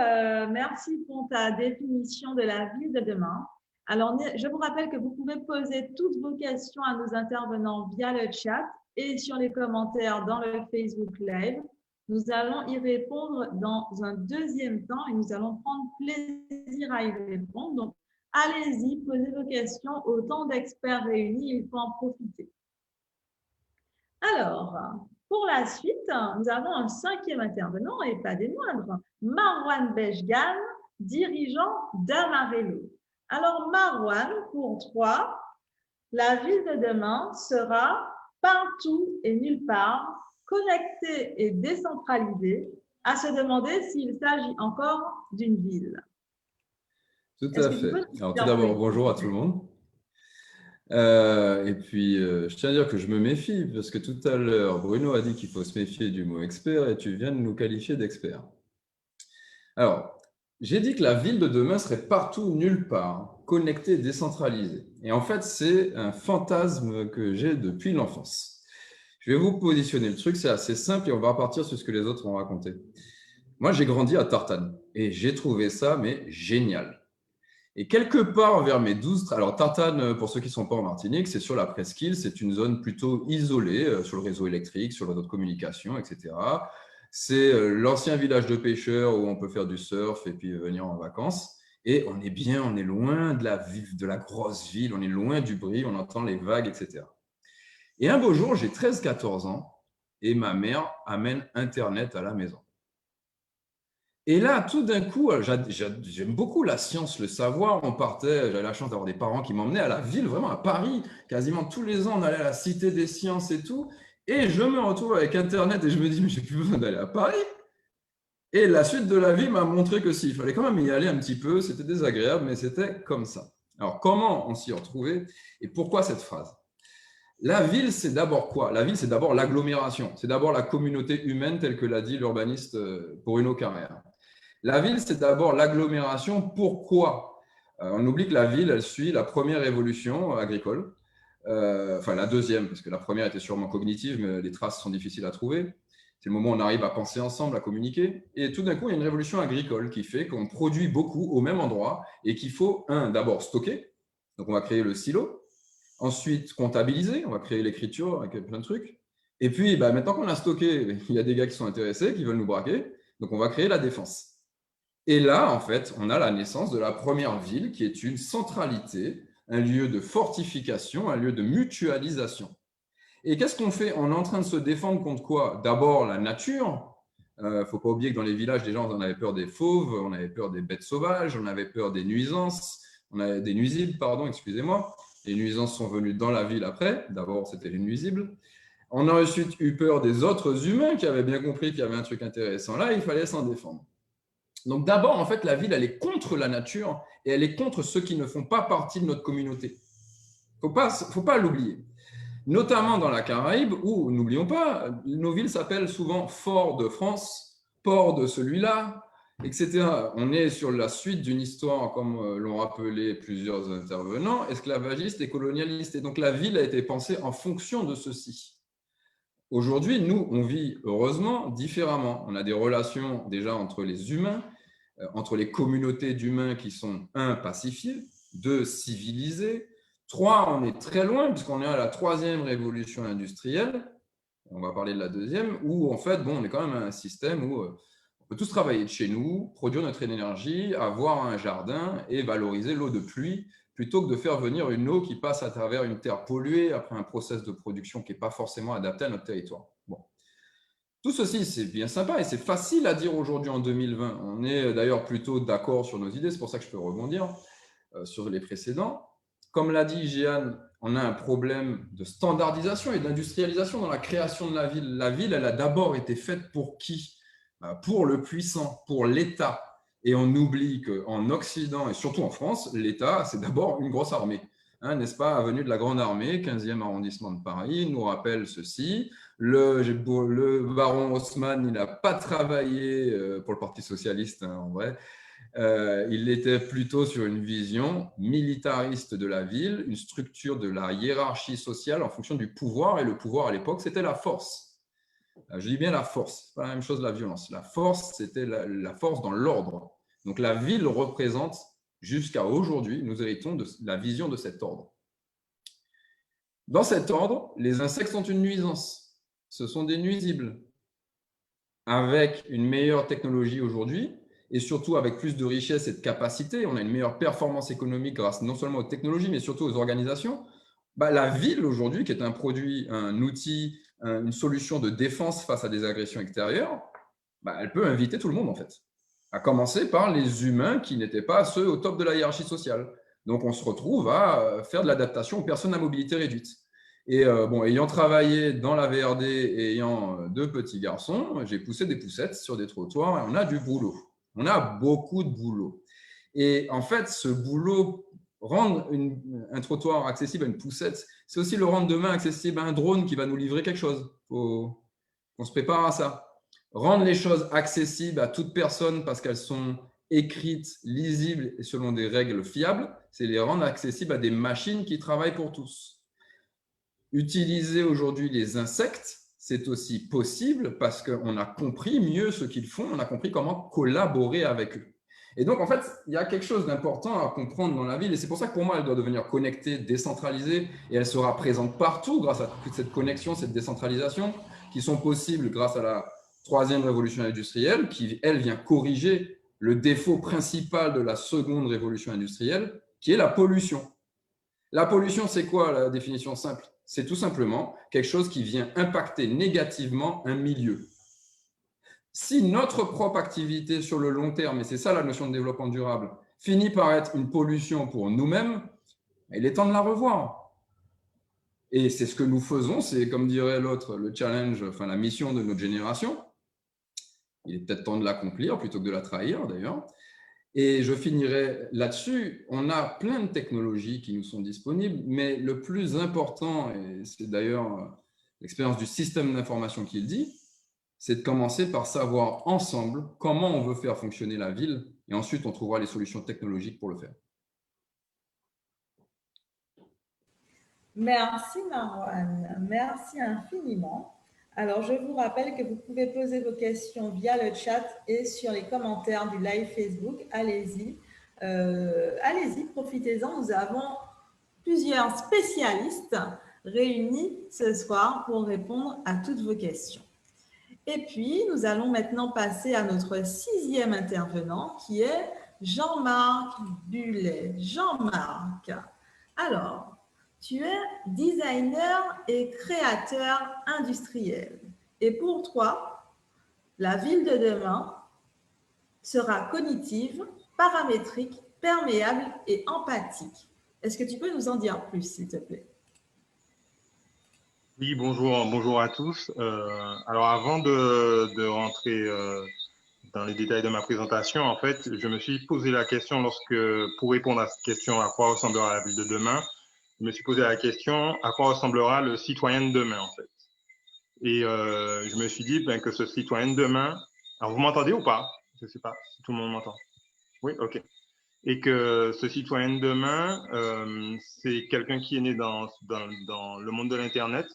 Merci pour ta définition de la ville de demain. Alors, je vous rappelle que vous pouvez poser toutes vos questions à nos intervenants via le chat et sur les commentaires dans le Facebook Live. Nous allons y répondre dans un deuxième temps et nous allons prendre plaisir à y répondre. Donc, allez-y, posez vos questions. Autant d'experts réunis, il faut en profiter. Alors, pour la suite, nous avons un 5e intervenant et pas des moindres, Marwan Bejgan, dirigeant d'Amarello. Alors, Marwan, pour 3, la ville de demain sera partout et nulle part, connectée et décentralisée, à se demander s'il s'agit encore d'une ville. Tout à fait. Alors, tout d'abord, bonjour à tout le monde. Et puis, je tiens à dire que je me méfie parce que tout à l'heure, Bruno a dit qu'il faut se méfier du mot expert et tu viens de nous qualifier d'experts. Alors, j'ai dit que la ville de demain serait partout, nulle part, connectée, décentralisée. Et en fait, c'est un fantasme que j'ai depuis l'enfance. Je vais vous positionner le truc, c'est assez simple et on va repartir sur ce que les autres ont raconté. Moi, j'ai grandi à Tartane et j'ai trouvé ça, mais génial. Et quelque part vers mes 12… Alors, Tartane, pour ceux qui ne sont pas en Martinique, c'est sur la presqu'île. C'est une zone plutôt isolée sur le réseau électrique, sur le réseau de communication, etc. C'est l'ancien village de pêcheurs où on peut faire du surf et puis venir en vacances. Et on est bien, on est loin de la grosse ville, on est loin du bruit, on entend les vagues, etc. Et un beau jour, j'ai 13-14 ans et ma mère amène Internet à la maison. Et là, tout d'un coup, j'aime beaucoup la science, le savoir. On partait, j'avais la chance d'avoir des parents qui m'emmenaient à la ville, vraiment à Paris. Quasiment tous les ans, on allait à la Cité des Sciences et tout. Et je me retrouve avec Internet et je me dis, mais j'ai plus besoin d'aller à Paris. Et la suite de la vie m'a montré que si, il fallait quand même y aller un petit peu. C'était désagréable, mais c'était comme ça. Alors, comment on s'y retrouvait et pourquoi cette phrase? La ville, c'est d'abord quoi? La ville, c'est d'abord l'agglomération. C'est d'abord la communauté humaine, telle que l'a dit l'urbaniste Bruno Carrère. La ville, c'est d'abord l'agglomération. Pourquoi? On oublie que la ville, elle suit la première révolution agricole. Enfin, la deuxième, parce que la première était sûrement cognitive, mais les traces sont difficiles à trouver. C'est le moment où on arrive à penser ensemble, à communiquer. Et tout d'un coup, il y a une révolution agricole qui fait qu'on produit beaucoup au même endroit et qu'il faut, d'abord stocker. Donc, on va créer le silo. Ensuite, comptabiliser. On va créer l'écriture avec plein de trucs. Et puis, maintenant qu'on a stocké, il y a des gars qui sont intéressés, qui veulent nous braquer. Donc, on va créer la défense. Et là, en fait, on a la naissance de la première ville qui est une centralité, un lieu de fortification, un lieu de mutualisation. Et qu'est-ce qu'on fait? On est en train de se défendre contre quoi? D'abord, la nature. Il ne faut pas oublier que dans les villages, des gens, on avait peur des fauves, on avait peur des bêtes sauvages, on avait peur des nuisances, on avait des nuisibles, pardon, excusez-moi. Les nuisances sont venues dans la ville après. D'abord, c'était les nuisibles. On a ensuite eu peur des autres humains qui avaient bien compris qu'il y avait un truc intéressant là, il fallait s'en défendre. Donc d'abord, en fait, la ville, elle est contre la nature et elle est contre ceux qui ne font pas partie de notre communauté. Il ne faut pas l'oublier. Notamment dans la Caraïbe, où, n'oublions pas, nos villes s'appellent souvent Fort de France, Port de celui-là, etc. On est sur la suite d'une histoire, comme l'ont rappelé plusieurs intervenants, esclavagiste et colonialiste. Et donc la ville a été pensée en fonction de ceci. Aujourd'hui, nous, on vit heureusement différemment. On a des relations déjà entre les humains, entre les communautés d'humains qui sont, 1, pacifiées, 2, civilisées, 3, on est très loin puisqu'on est à la 3e révolution industrielle, on va parler de la 2e, où en fait, on est quand même à un système où on peut tous travailler de chez nous, produire notre énergie, avoir un jardin et valoriser l'eau de pluie plutôt que de faire venir une eau qui passe à travers une terre polluée après un process de production qui n'est pas forcément adapté à notre territoire. Bon. Tout ceci, c'est bien sympa et c'est facile à dire aujourd'hui en 2020. On est d'ailleurs plutôt d'accord sur nos idées, c'est pour ça que je peux rebondir sur les précédents. Comme l'a dit Jeanne, on a un problème de standardisation et d'industrialisation dans la création de la ville. La ville, elle a d'abord été faite pour qui? Pour le puissant, pour l'État. Et on oublie qu'en Occident, et surtout en France, l'État, c'est d'abord une grosse armée. Hein, n'est-ce pas? Avenue de la Grande Armée, 15e arrondissement de Paris, nous rappelle ceci. Le baron Haussmann, il n'a pas travaillé pour le Parti socialiste, hein, en vrai. Il était plutôt sur une vision militariste de la ville, une structure de la hiérarchie sociale en fonction du pouvoir. Et le pouvoir, à l'époque, c'était la force. Je dis bien la force, pas la même chose la violence. La force, c'était la force dans l'ordre. Donc la ville représente, jusqu'à aujourd'hui, nous héritons de la vision de cet ordre. Dans cet ordre, les insectes sont une nuisance. Ce sont des nuisibles. Avec une meilleure technologie aujourd'hui, et surtout avec plus de richesse et de capacité, on a une meilleure performance économique grâce non seulement aux technologies, mais surtout aux organisations. La ville aujourd'hui, qui est un produit, un outil, une solution de défense face à des agressions extérieures, elle peut inviter tout le monde en fait. À commencer par les humains qui n'étaient pas ceux au top de la hiérarchie sociale. Donc on se retrouve à faire de l'adaptation aux personnes à mobilité réduite. Et ayant travaillé dans la VRD et ayant 2 petits garçons, j'ai poussé des poussettes sur des trottoirs et on a du boulot. On a beaucoup de boulot. Et en fait, ce boulot, rendre un trottoir accessible à une poussette, c'est aussi le rendre demain accessible à un drone qui va nous livrer quelque chose. On se prépare à ça. Rendre les choses accessibles à toute personne parce qu'elles sont écrites, lisibles et selon des règles fiables, c'est les rendre accessibles à des machines qui travaillent pour tous. Utiliser aujourd'hui les insectes, c'est aussi possible parce qu'on a compris mieux ce qu'ils font, on a compris comment collaborer avec eux. Et donc, en fait, il y a quelque chose d'important à comprendre dans la ville et c'est pour ça que pour moi, elle doit devenir connectée, décentralisée et elle sera présente partout grâce à toute cette connexion, cette décentralisation qui sont possibles grâce à la 3e révolution industrielle qui, elle, vient corriger le défaut principal de la 2e révolution industrielle qui est la pollution. La pollution, c'est quoi la définition simple? C'est tout simplement quelque chose qui vient impacter négativement un milieu. Si notre propre activité sur le long terme, et c'est ça la notion de développement durable, finit par être une pollution pour nous-mêmes, il est temps de la revoir. Et c'est ce que nous faisons, c'est comme dirait l'autre, le challenge, enfin la mission de notre génération. Il est peut-être temps de l'accomplir plutôt que de la trahir d'ailleurs. Et je finirai là-dessus, on a plein de technologies qui nous sont disponibles, mais le plus important, et c'est d'ailleurs l'expérience du système d'information qui le dit, c'est de commencer par savoir ensemble comment on veut faire fonctionner la ville, et ensuite on trouvera les solutions technologiques pour le faire. Merci Marwan, merci infiniment. Alors, je vous rappelle que vous pouvez poser vos questions via le chat et sur les commentaires du live Facebook. Allez-y, allez-y, profitez-en. Nous avons plusieurs spécialistes réunis ce soir pour répondre à toutes vos questions. Et puis, nous allons maintenant passer à notre 6e intervenant qui est Jean-Marc Bullet. Jean-Marc, alors, tu es designer et créateur industriel. Et pour toi, la ville de demain sera cognitive, paramétrique, perméable et empathique. Est-ce que tu peux nous en dire plus, s'il te plaît? Oui, bonjour à tous. Alors avant de rentrer dans les détails de ma présentation, en fait, je me suis posé la question pour répondre à cette question, à quoi ressemblera la ville de demain, je me suis posé la question, à quoi ressemblera le citoyen de demain, en fait. Et je me suis dit que ce citoyen de demain, alors vous m'entendez ou pas? Je ne sais pas si tout le monde m'entend. Oui, ok. Et que ce citoyen de demain, c'est quelqu'un qui est né dans le monde de l'Internet.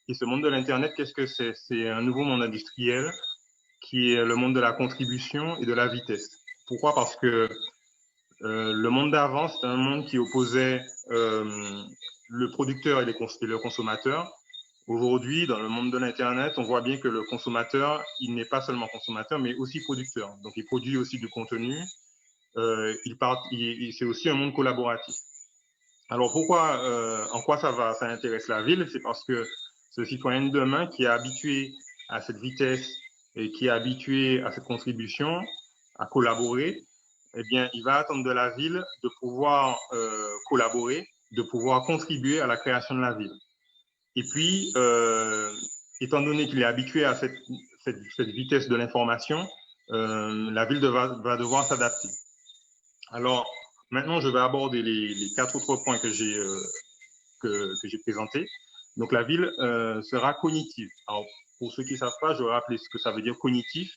Et ce monde de l'Internet, qu'est-ce que c'est? C'est un nouveau monde industriel qui est le monde de la contribution et de la vitesse. Pourquoi? Parce que le monde d'avant, c'était un monde qui opposait le producteur et le consommateur. Aujourd'hui, dans le monde de l'Internet, on voit bien que le consommateur, il n'est pas seulement consommateur, mais aussi producteur. Donc, il produit aussi du contenu. C'est aussi un monde collaboratif. Alors, en quoi ça intéresse la ville? C'est parce que ce citoyen de demain qui est habitué à cette vitesse et qui est habitué à cette contribution, à collaborer, eh bien, il va attendre de la ville de pouvoir collaborer, de pouvoir contribuer à la création de la ville. Et puis, étant donné qu'il est habitué à cette vitesse de l'information, la ville va devoir s'adapter. Alors, maintenant, je vais aborder les 4 autres points que j'ai présentés. Donc, la ville sera cognitive. Alors, pour ceux qui ne savent pas, je vais rappeler ce que ça veut dire cognitif.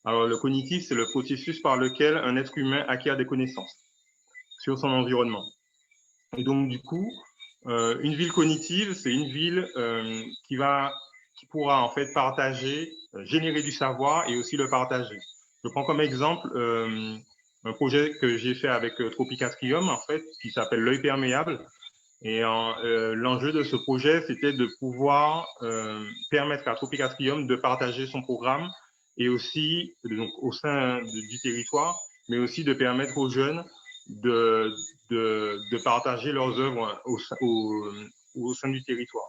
Alors, le cognitif, c'est le processus par lequel un être humain acquiert des connaissances sur son environnement. Et donc, du coup, une ville cognitive, c'est une ville qui pourra en fait partager, générer du savoir et aussi le partager. Je prends comme exemple un projet que j'ai fait avec Tropicatrium, en fait, qui s'appelle l'œil perméable. Et l'enjeu de ce projet, c'était de pouvoir permettre à Tropicatrium de partager son programme et aussi donc, au sein du territoire, mais aussi de permettre aux jeunes de partager leurs œuvres au sein du territoire.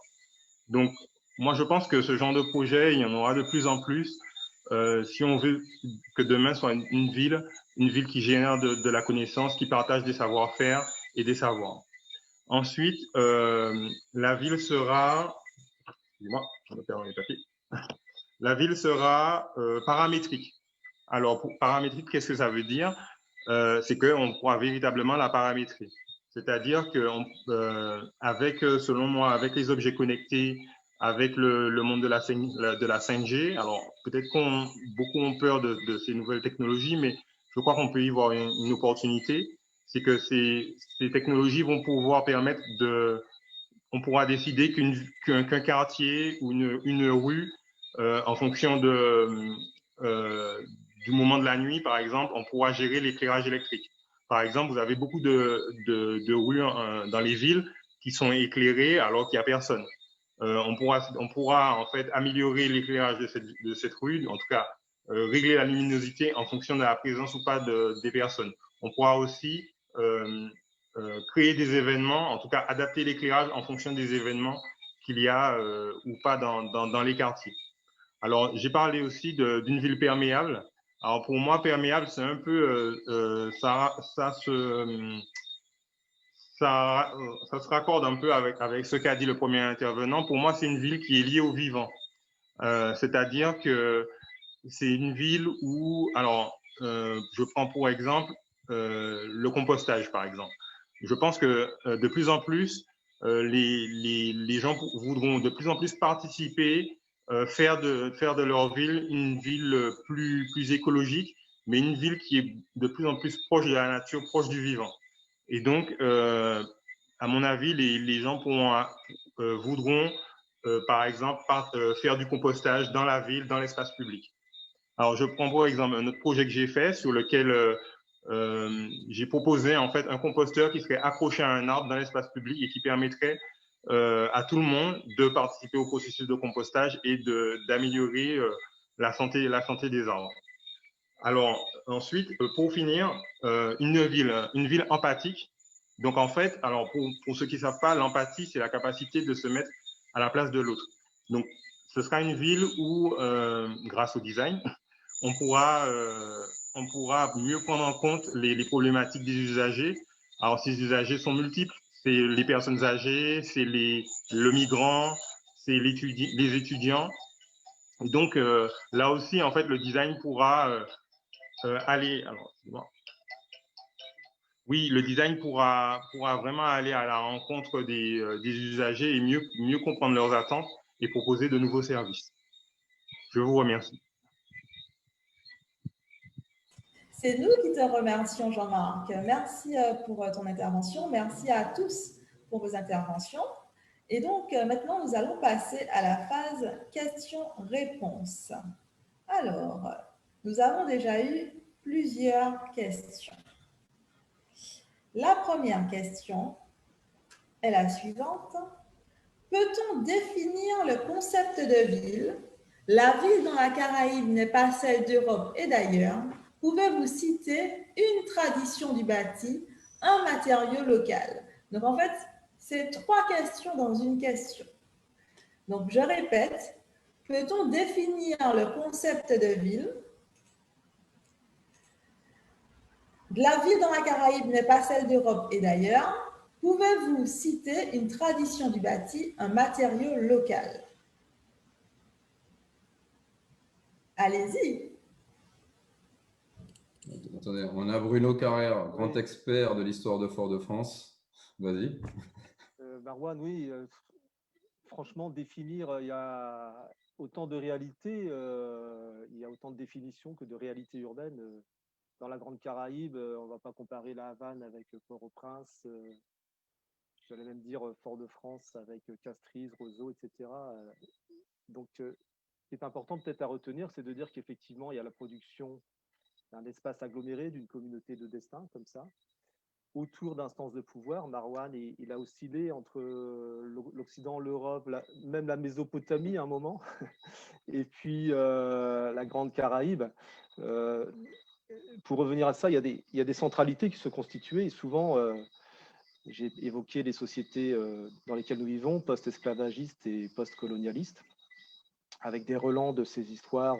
Donc, moi, je pense que ce genre de projet, il y en aura de plus en plus si on veut que demain soit une ville qui génère de la connaissance, qui partage des savoir-faire et des savoirs. Ensuite, la ville sera, excusez-moi, je me perds dans les papiers. La ville sera paramétrique. Alors, pour paramétrique, qu'est-ce que ça veut dire? C'est qu'on pourra véritablement la paramétrer. C'est-à-dire que, selon moi, avec les objets connectés, avec le monde de la 5G, alors peut-être beaucoup ont peur de ces nouvelles technologies, mais je crois qu'on peut y voir une opportunité. C'est que ces technologies vont pouvoir permettre on pourra décider qu'un quartier ou une rue, en fonction du moment de la nuit, par exemple, on pourra gérer l'éclairage électrique. Par exemple, vous avez beaucoup de rues dans les villes qui sont éclairées alors qu'il n'y a personne. On pourra en fait améliorer l'éclairage de cette rue, en tout cas régler la luminosité en fonction de la présence ou pas des personnes. On pourra aussi créer des événements, en tout cas adapter l'éclairage en fonction des événements qu'il y a ou pas dans les quartiers. Alors, j'ai parlé aussi d'une ville perméable. Alors, pour moi, perméable, c'est un peu, ça se raccorde un peu avec ce qu'a dit le premier intervenant. Pour moi, c'est une ville qui est liée au vivant. C'est-à-dire que c'est une ville où, alors, je prends pour exemple le compostage, par exemple. Je pense que de plus en plus, les gens voudront de plus en plus participer, faire de leur ville une ville plus écologique, mais une ville qui est de plus en plus proche de la nature, proche du vivant. Et donc, à mon avis, les gens voudront, par exemple, faire du compostage dans la ville, dans l'espace public. Alors, je prends pour exemple un autre projet que j'ai fait sur lequel j'ai proposé en fait un composteur qui serait accroché à un arbre dans l'espace public et qui permettrait à tout le monde de participer au processus de compostage et d'améliorer la santé des arbres. Alors, ensuite, pour finir, une ville empathique. Donc, en fait, alors pour ceux qui ne savent pas, l'empathie, c'est la capacité de se mettre à la place de l'autre. Donc, ce sera une ville où, grâce au design, on pourra mieux prendre en compte les problématiques des usagers. Alors, ces usagers sont multiples. C'est les personnes âgées, c'est le migrant, c'est les étudiants. Donc, là aussi, en fait, le design pourra aller… Alors, oui, le design pourra vraiment aller à la rencontre des usagers et mieux comprendre leurs attentes et proposer de nouveaux services. Je vous remercie. C'est nous qui te remercions, Jean-Marc. Merci pour ton intervention. Merci à tous pour vos interventions. Et donc, maintenant, nous allons passer à la phase questions-réponses. Alors, nous avons déjà eu plusieurs questions. La première question est la suivante. Peut-on définir le concept de ville? La ville dans la Caraïbe n'est pas celle d'Europe et d'ailleurs. Pouvez-vous citer une tradition du bâti, un matériau local? Donc, en fait, c'est 3 questions dans une question. Donc, je répète, peut-on définir le concept de ville? La ville dans la Caraïbe n'est pas celle d'Europe et d'ailleurs. Pouvez-vous citer une tradition du bâti, un matériau local? Allez-y. Attendez, on a Bruno Carrère, grand expert de l'histoire de Fort-de-France. Vas-y. Marwan, oui, franchement, définir, il y a autant de réalités, il y a autant de définitions que de réalités urbaines. Dans la Grande Caraïbe, on ne va pas comparer la Havane avec Port-au-Prince, j'allais même dire Fort-de-France avec Castries, Roseau, etc. Donc, ce qui est important peut-être à retenir, c'est de dire qu'effectivement, il y a la production d'un espace aggloméré, d'une communauté de destin, comme ça, autour d'instances de pouvoir. Marwan, il a oscillé entre l'Occident, l'Europe, même la Mésopotamie à un moment, et puis la Grande Caraïbe. Pour revenir à ça, il y a des centralités qui se constituaient, et souvent, j'ai évoqué les sociétés dans lesquelles nous vivons, post-esclavagistes et post-colonialistes, avec des relents de ces histoires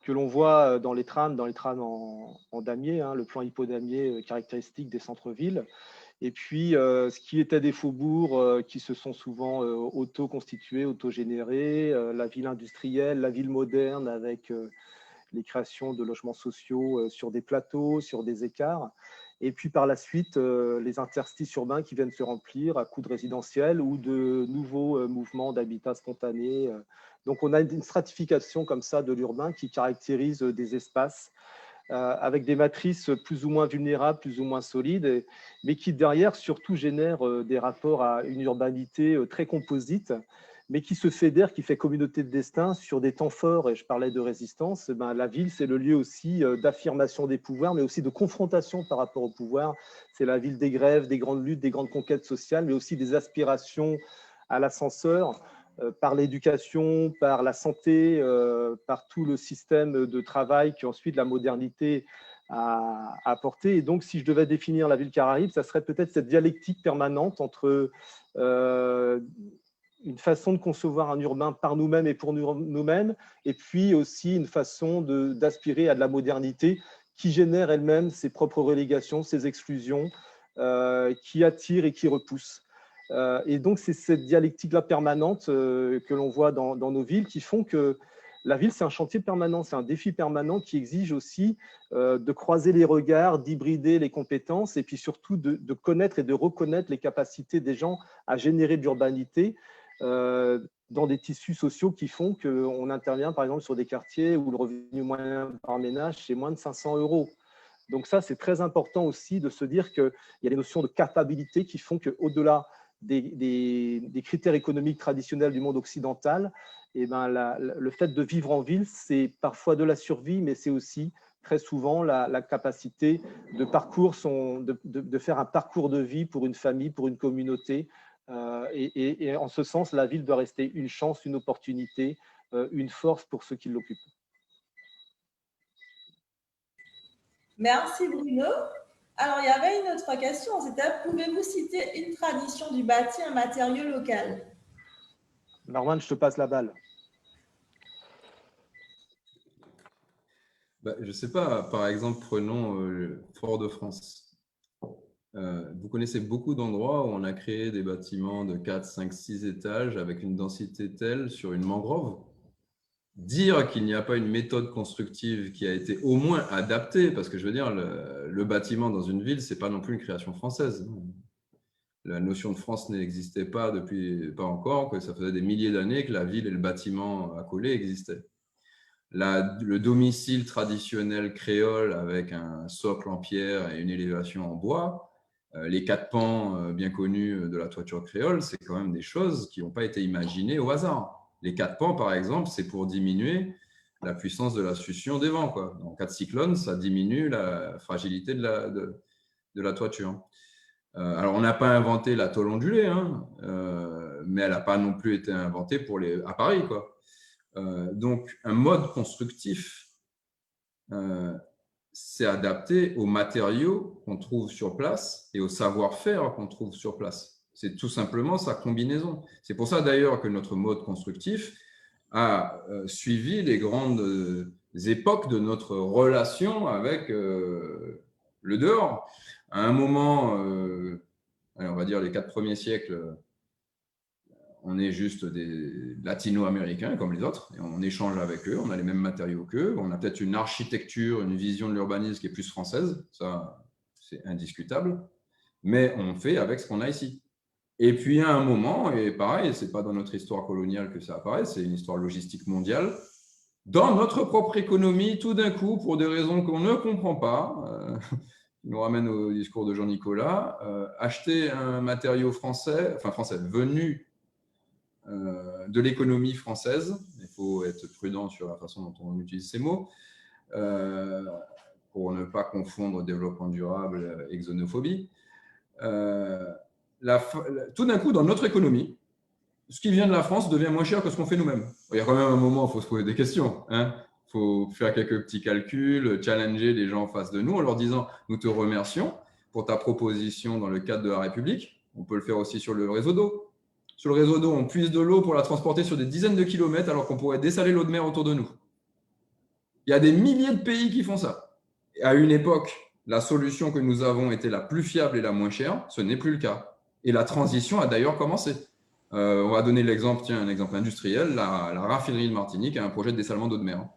que l'on voit dans les trames en damier, hein, le plan hippodamier caractéristique des centres-villes, et puis ce qui était des faubourgs qui se sont souvent auto-constitués, auto-générés, la ville industrielle, la ville moderne avec les créations de logements sociaux sur des plateaux, sur des écarts, et puis par la suite les interstices urbains qui viennent se remplir à coups de résidentiels ou de nouveaux mouvements d'habitat spontané. Donc on a une stratification comme ça de l'urbain qui caractérise des espaces avec des matrices plus ou moins vulnérables, plus ou moins solides, mais qui derrière surtout génèrent des rapports à une urbanité très composite, mais qui se fédère, qui fait communauté de destin sur des temps forts. Et je parlais de résistance. Ben, la ville, c'est le lieu aussi d'affirmation des pouvoirs, mais aussi de confrontation par rapport au pouvoir. C'est la ville des grèves, des grandes luttes, des grandes conquêtes sociales, mais aussi des aspirations à l'ascenseur, par l'éducation, par la santé, par tout le système de travail qu'ensuite la modernité a apporté. Et donc, si je devais définir la ville Caraïbe, ça serait peut-être cette dialectique permanente entre une façon de concevoir un urbain par nous-mêmes et pour nous-mêmes, et puis aussi une façon d'aspirer à de la modernité qui génère elle-même ses propres relégations, ses exclusions, qui attire et qui repousse. Et donc, c'est cette dialectique-là permanente que l'on voit dans nos villes qui font que la ville, c'est un chantier permanent, c'est un défi permanent qui exige aussi de croiser les regards, d'hybrider les compétences et puis surtout de connaître et de reconnaître les capacités des gens à générer de l'urbanité dans des tissus sociaux qui font qu'on intervient par exemple sur des quartiers où le revenu moyen par ménage, c'est moins de 500 €. Donc ça, c'est très important aussi de se dire qu'il y a des notions de capacité qui font qu'au-delà des critères économiques traditionnels du monde occidental, eh ben, le fait de vivre en ville, c'est parfois de la survie, mais c'est aussi très souvent la capacité de faire un parcours de vie pour une famille, pour une communauté. Et en ce sens, la ville doit rester une chance, une opportunité, une force pour ceux qui l'occupent. Merci Bruno. Alors, il y avait une autre question, c'était pouvez-vous citer une tradition du bâti, un matériau local? Marwan, je te passe la balle. Je ne sais pas, par exemple, prenons Fort-de-France. Vous connaissez beaucoup d'endroits où on a créé des bâtiments de 4, 5, 6 étages avec une densité telle sur une mangrove. Dire qu'il n'y a pas une méthode constructive qui a été au moins adaptée, parce que je veux dire, le bâtiment dans une ville, ce n'est pas non plus une création française. La notion de France n'existait pas pas encore, que ça faisait des milliers d'années que la ville et le bâtiment accolé existaient. Le domicile traditionnel créole avec un socle en pierre et une élévation en bois, les 4 pans bien connus de la toiture créole, c'est quand même des choses qui n'ont pas été imaginées au hasard. Les 4 pans, par exemple, c'est pour diminuer la puissance de la succion des vents, quoi. En cas de cyclone, ça diminue la fragilité de la toiture. Alors, on n'a pas inventé la tôle ondulée, hein, mais elle n'a pas non plus été inventée à Paris, quoi. Donc, un mode constructif, c'est adapté aux matériaux qu'on trouve sur place et au savoir-faire qu'on trouve sur place. C'est tout simplement sa combinaison. C'est pour ça d'ailleurs que notre mode constructif a suivi les grandes époques de notre relation avec le dehors. À un moment, on va dire les 4 premiers siècles, on est juste des latino-américains comme les autres, et on échange avec eux, on a les mêmes matériaux qu'eux, on a peut-être une architecture, une vision de l'urbanisme qui est plus française, ça c'est indiscutable, mais on fait avec ce qu'on a ici. Et puis à un moment, et pareil, ce n'est pas dans notre histoire coloniale que ça apparaît, c'est une histoire logistique mondiale, dans notre propre économie, tout d'un coup, pour des raisons qu'on ne comprend pas, qui nous ramène au discours de Jean-Nicolas, acheter un matériau français venu de l'économie française, il faut être prudent sur la façon dont on utilise ces mots, pour ne pas confondre développement durable et xénophobie. Tout d'un coup, dans notre économie, ce qui vient de la France devient moins cher que ce qu'on fait nous-mêmes. Il y a quand même un moment où il faut se poser des questions. Il faut faire quelques petits calculs, challenger les gens en face de nous en leur disant « Nous te remercions pour ta proposition dans le cadre de la République. » On peut le faire aussi sur le réseau d'eau. Sur le réseau d'eau, on puise de l'eau pour la transporter sur des dizaines de kilomètres alors qu'on pourrait dessaler l'eau de mer autour de nous. Il y a des milliers de pays qui font ça. Et à une époque, la solution que nous avons était la plus fiable et la moins chère. Ce n'est plus le cas. Et la transition a d'ailleurs commencé. On va donner un exemple industriel. La raffinerie de Martinique a un projet de dessalement d'eau de mer,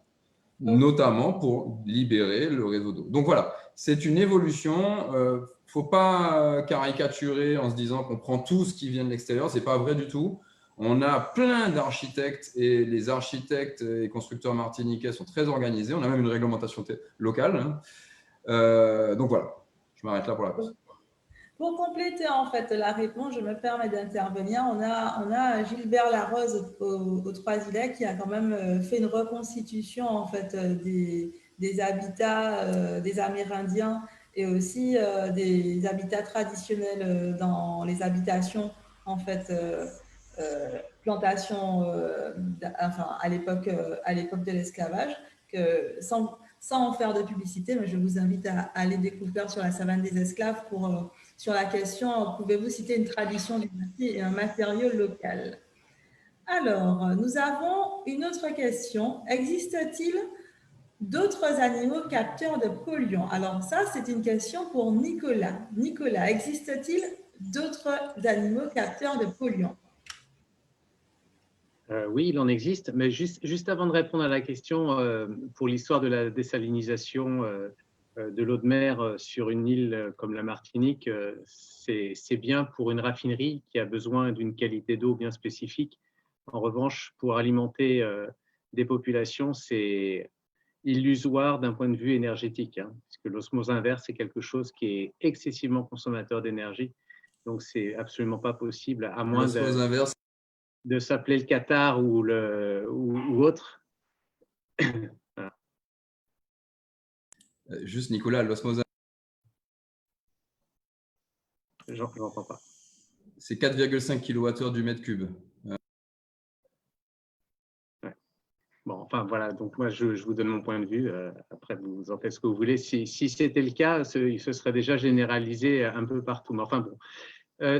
notamment pour libérer le réseau d'eau. Donc voilà, c'est une évolution. Il ne faut pas caricaturer en se disant qu'on prend tout ce qui vient de l'extérieur. Ce n'est pas vrai du tout. On a plein d'architectes et les architectes et constructeurs martiniquais sont très organisés. On a même une réglementation locale. Donc voilà, je m'arrête là pour la pause. Pour compléter en fait la réponse, je me permets d'intervenir. On a Gilbert Larose au Trois-Îlets qui a quand même fait une reconstitution en fait des habitats des Amérindiens et aussi des habitats traditionnels dans les habitations en fait plantations à l'époque de l'esclavage, que sans en faire de publicité, mais je vous invite à aller découvrir sur la savane des esclaves sur la question, pouvez-vous citer une tradition du bâti et un matériau local? Alors, nous avons une autre question. Existe-t-il d'autres animaux capteurs de polluants? Alors ça, c'est une question pour Nicolas. Nicolas, existe-t-il d'autres animaux capteurs de polluants? Oui, il en existe, mais juste avant de répondre à la question, pour l'histoire de la désalinisation de l'eau de mer sur une île comme la Martinique, c'est bien pour une raffinerie qui a besoin d'une qualité d'eau bien spécifique. En revanche, pour alimenter des populations, c'est illusoire d'un point de vue énergétique, Parce que l'osmose inverse, c'est quelque chose qui est excessivement consommateur d'énergie. Donc, c'est absolument pas possible, à moins L'osmose inverse. de s'appeler le Qatar ou autre. Voilà. Juste, Nicolas, l'osmose J'entends pas. c'est 4,5 kWh du mètre cube. Bon, enfin, voilà. Donc, moi, je vous donne mon point de vue. Après, vous en faites ce que vous voulez. Si c'était le cas, ce serait déjà généralisé un peu partout. Mais enfin, bon.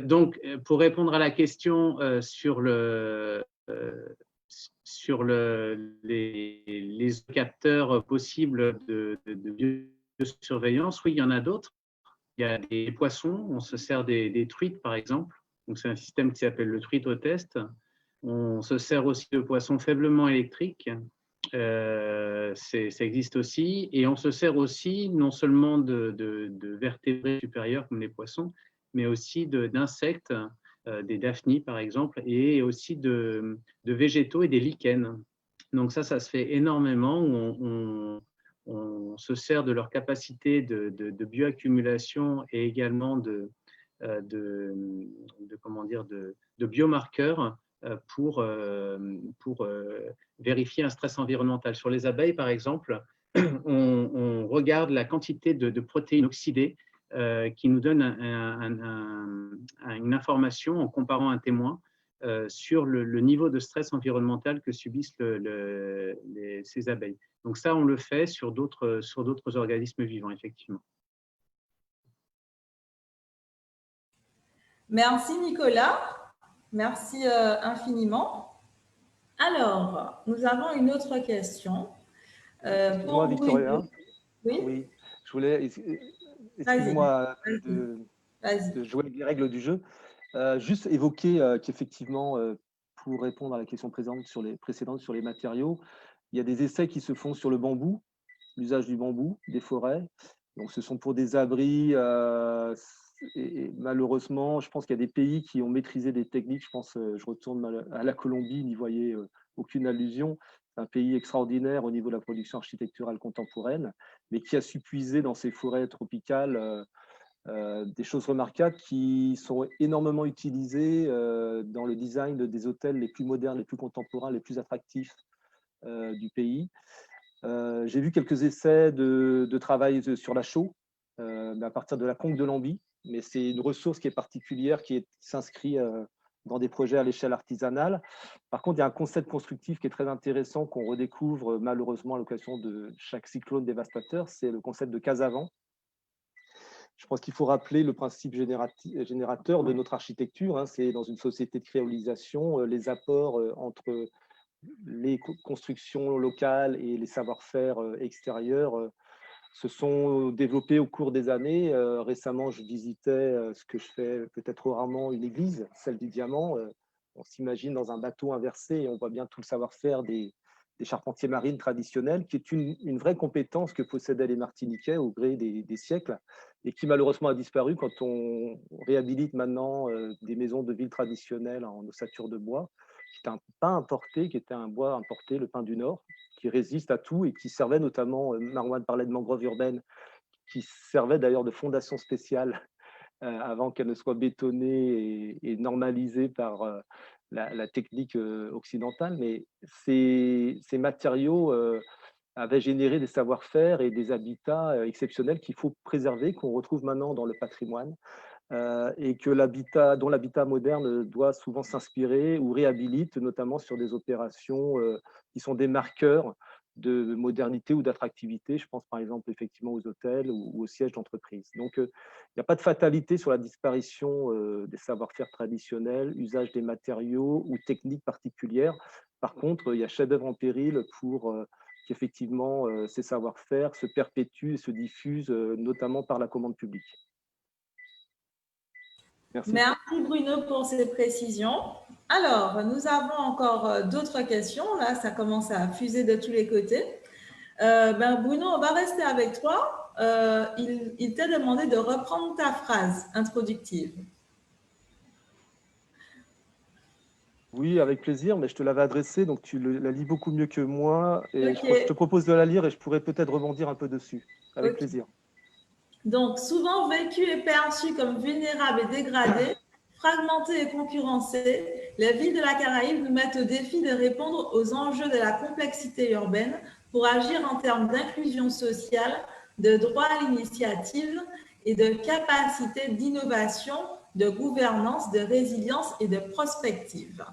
Donc, pour répondre à la question sur les capteurs possibles de biosurveillance, oui, il y en a d'autres. Il y a des poissons, on se sert des truites, par exemple. Donc, c'est un système qui s'appelle le truitotest. On se sert aussi de poissons faiblement électriques. Ça existe aussi. Et on se sert aussi non seulement de vertébrés supérieurs comme les poissons, mais aussi d'insectes, des daphnies par exemple, et aussi de végétaux et des lichens. Donc ça se fait énormément. On se sert de leur capacité de bioaccumulation et également de biomarqueurs pour vérifier un stress environnemental. Sur les abeilles, par exemple, on regarde la quantité de protéines oxydées qui nous donne une information en comparant un témoin sur le niveau de stress environnemental que subissent ces abeilles. Donc ça, on le fait sur d'autres organismes vivants, effectivement. Merci Nicolas, merci infiniment. Alors, nous avons une autre question. Moi, Victoria. Oui, je voulais, excuse-moi de jouer avec les règles du jeu. Juste évoquer qu'effectivement, pour répondre à la question précédente sur les matériaux, il y a des essais qui se font sur le bambou, l'usage du bambou, des forêts. Donc, ce sont pour des abris. Et malheureusement, je pense qu'il y a des pays qui ont maîtrisé des techniques. Je retourne à la Colombie, n'y voyez aucune allusion. C'est un pays extraordinaire au niveau de la production architecturale contemporaine, mais qui a su puiser dans ces forêts tropicales des choses remarquables qui sont énormément utilisées dans le design des hôtels les plus modernes, les plus contemporains, les plus attractifs du pays. J'ai vu quelques essais de travail sur la chaux, à partir de la conque de Lambie, mais c'est une ressource qui est particulière, qui s'inscrit dans des projets à l'échelle artisanale. Par contre, il y a un concept constructif qui est très intéressant, qu'on redécouvre malheureusement à l'occasion de chaque cyclone dévastateur, c'est le concept de case à vent. Je pense qu'il faut rappeler le principe générateur de notre architecture. C'est dans une société de créolisation, les apports entre les constructions locales et les savoir-faire extérieurs se sont développés au cours des années. Récemment, je visitais ce que je fais peut-être rarement, une église, celle du Diamant. On s'imagine dans un bateau inversé et on voit bien tout le savoir-faire des charpentiers marines traditionnels, qui est une vraie compétence que possédaient les Martiniquais au gré des siècles et qui malheureusement a disparu quand on réhabilite maintenant des maisons de ville traditionnelles en ossature de bois. C'était un pain importé, qui était un bois importé, le pin du Nord, qui résiste à tout et qui servait notamment, Marouane parlait de mangrove urbaine, qui servait d'ailleurs de fondation spéciale avant qu'elle ne soit bétonnée et normalisée par la technique occidentale. Mais ces matériaux avaient généré des savoir-faire et des habitats exceptionnels qu'il faut préserver, qu'on retrouve maintenant dans le patrimoine. Et que dont l'habitat moderne doit souvent s'inspirer ou réhabilite, notamment sur des opérations qui sont des marqueurs de modernité ou d'attractivité. Je pense par exemple effectivement aux hôtels ou aux sièges d'entreprise. Donc, il n'y a pas de fatalité sur la disparition des savoir-faire traditionnels, usage des matériaux ou techniques particulières. Par contre, il y a chef-d'œuvre en péril pour qu'effectivement ces savoir-faire se perpétuent et se diffusent, notamment par la commande publique. Merci. Merci Bruno pour ces précisions. Alors, nous avons encore d'autres questions. Là, ça commence à fuser de tous les côtés. Bruno, on va rester avec toi. Il t'a demandé de reprendre ta phrase introductive. Oui, avec plaisir, mais je te l'avais adressée, donc tu la lis beaucoup mieux que moi. Et je te propose de la lire et je pourrais peut-être rebondir un peu dessus. Avec plaisir. Donc, souvent vécu et perçu comme vulnérable et dégradé, fragmenté et concurrencé, les villes de la Caraïbe nous mettent au défi de répondre aux enjeux de la complexité urbaine pour agir en termes d'inclusion sociale, de droit à l'initiative et de capacité d'innovation, de gouvernance, de résilience et de prospective.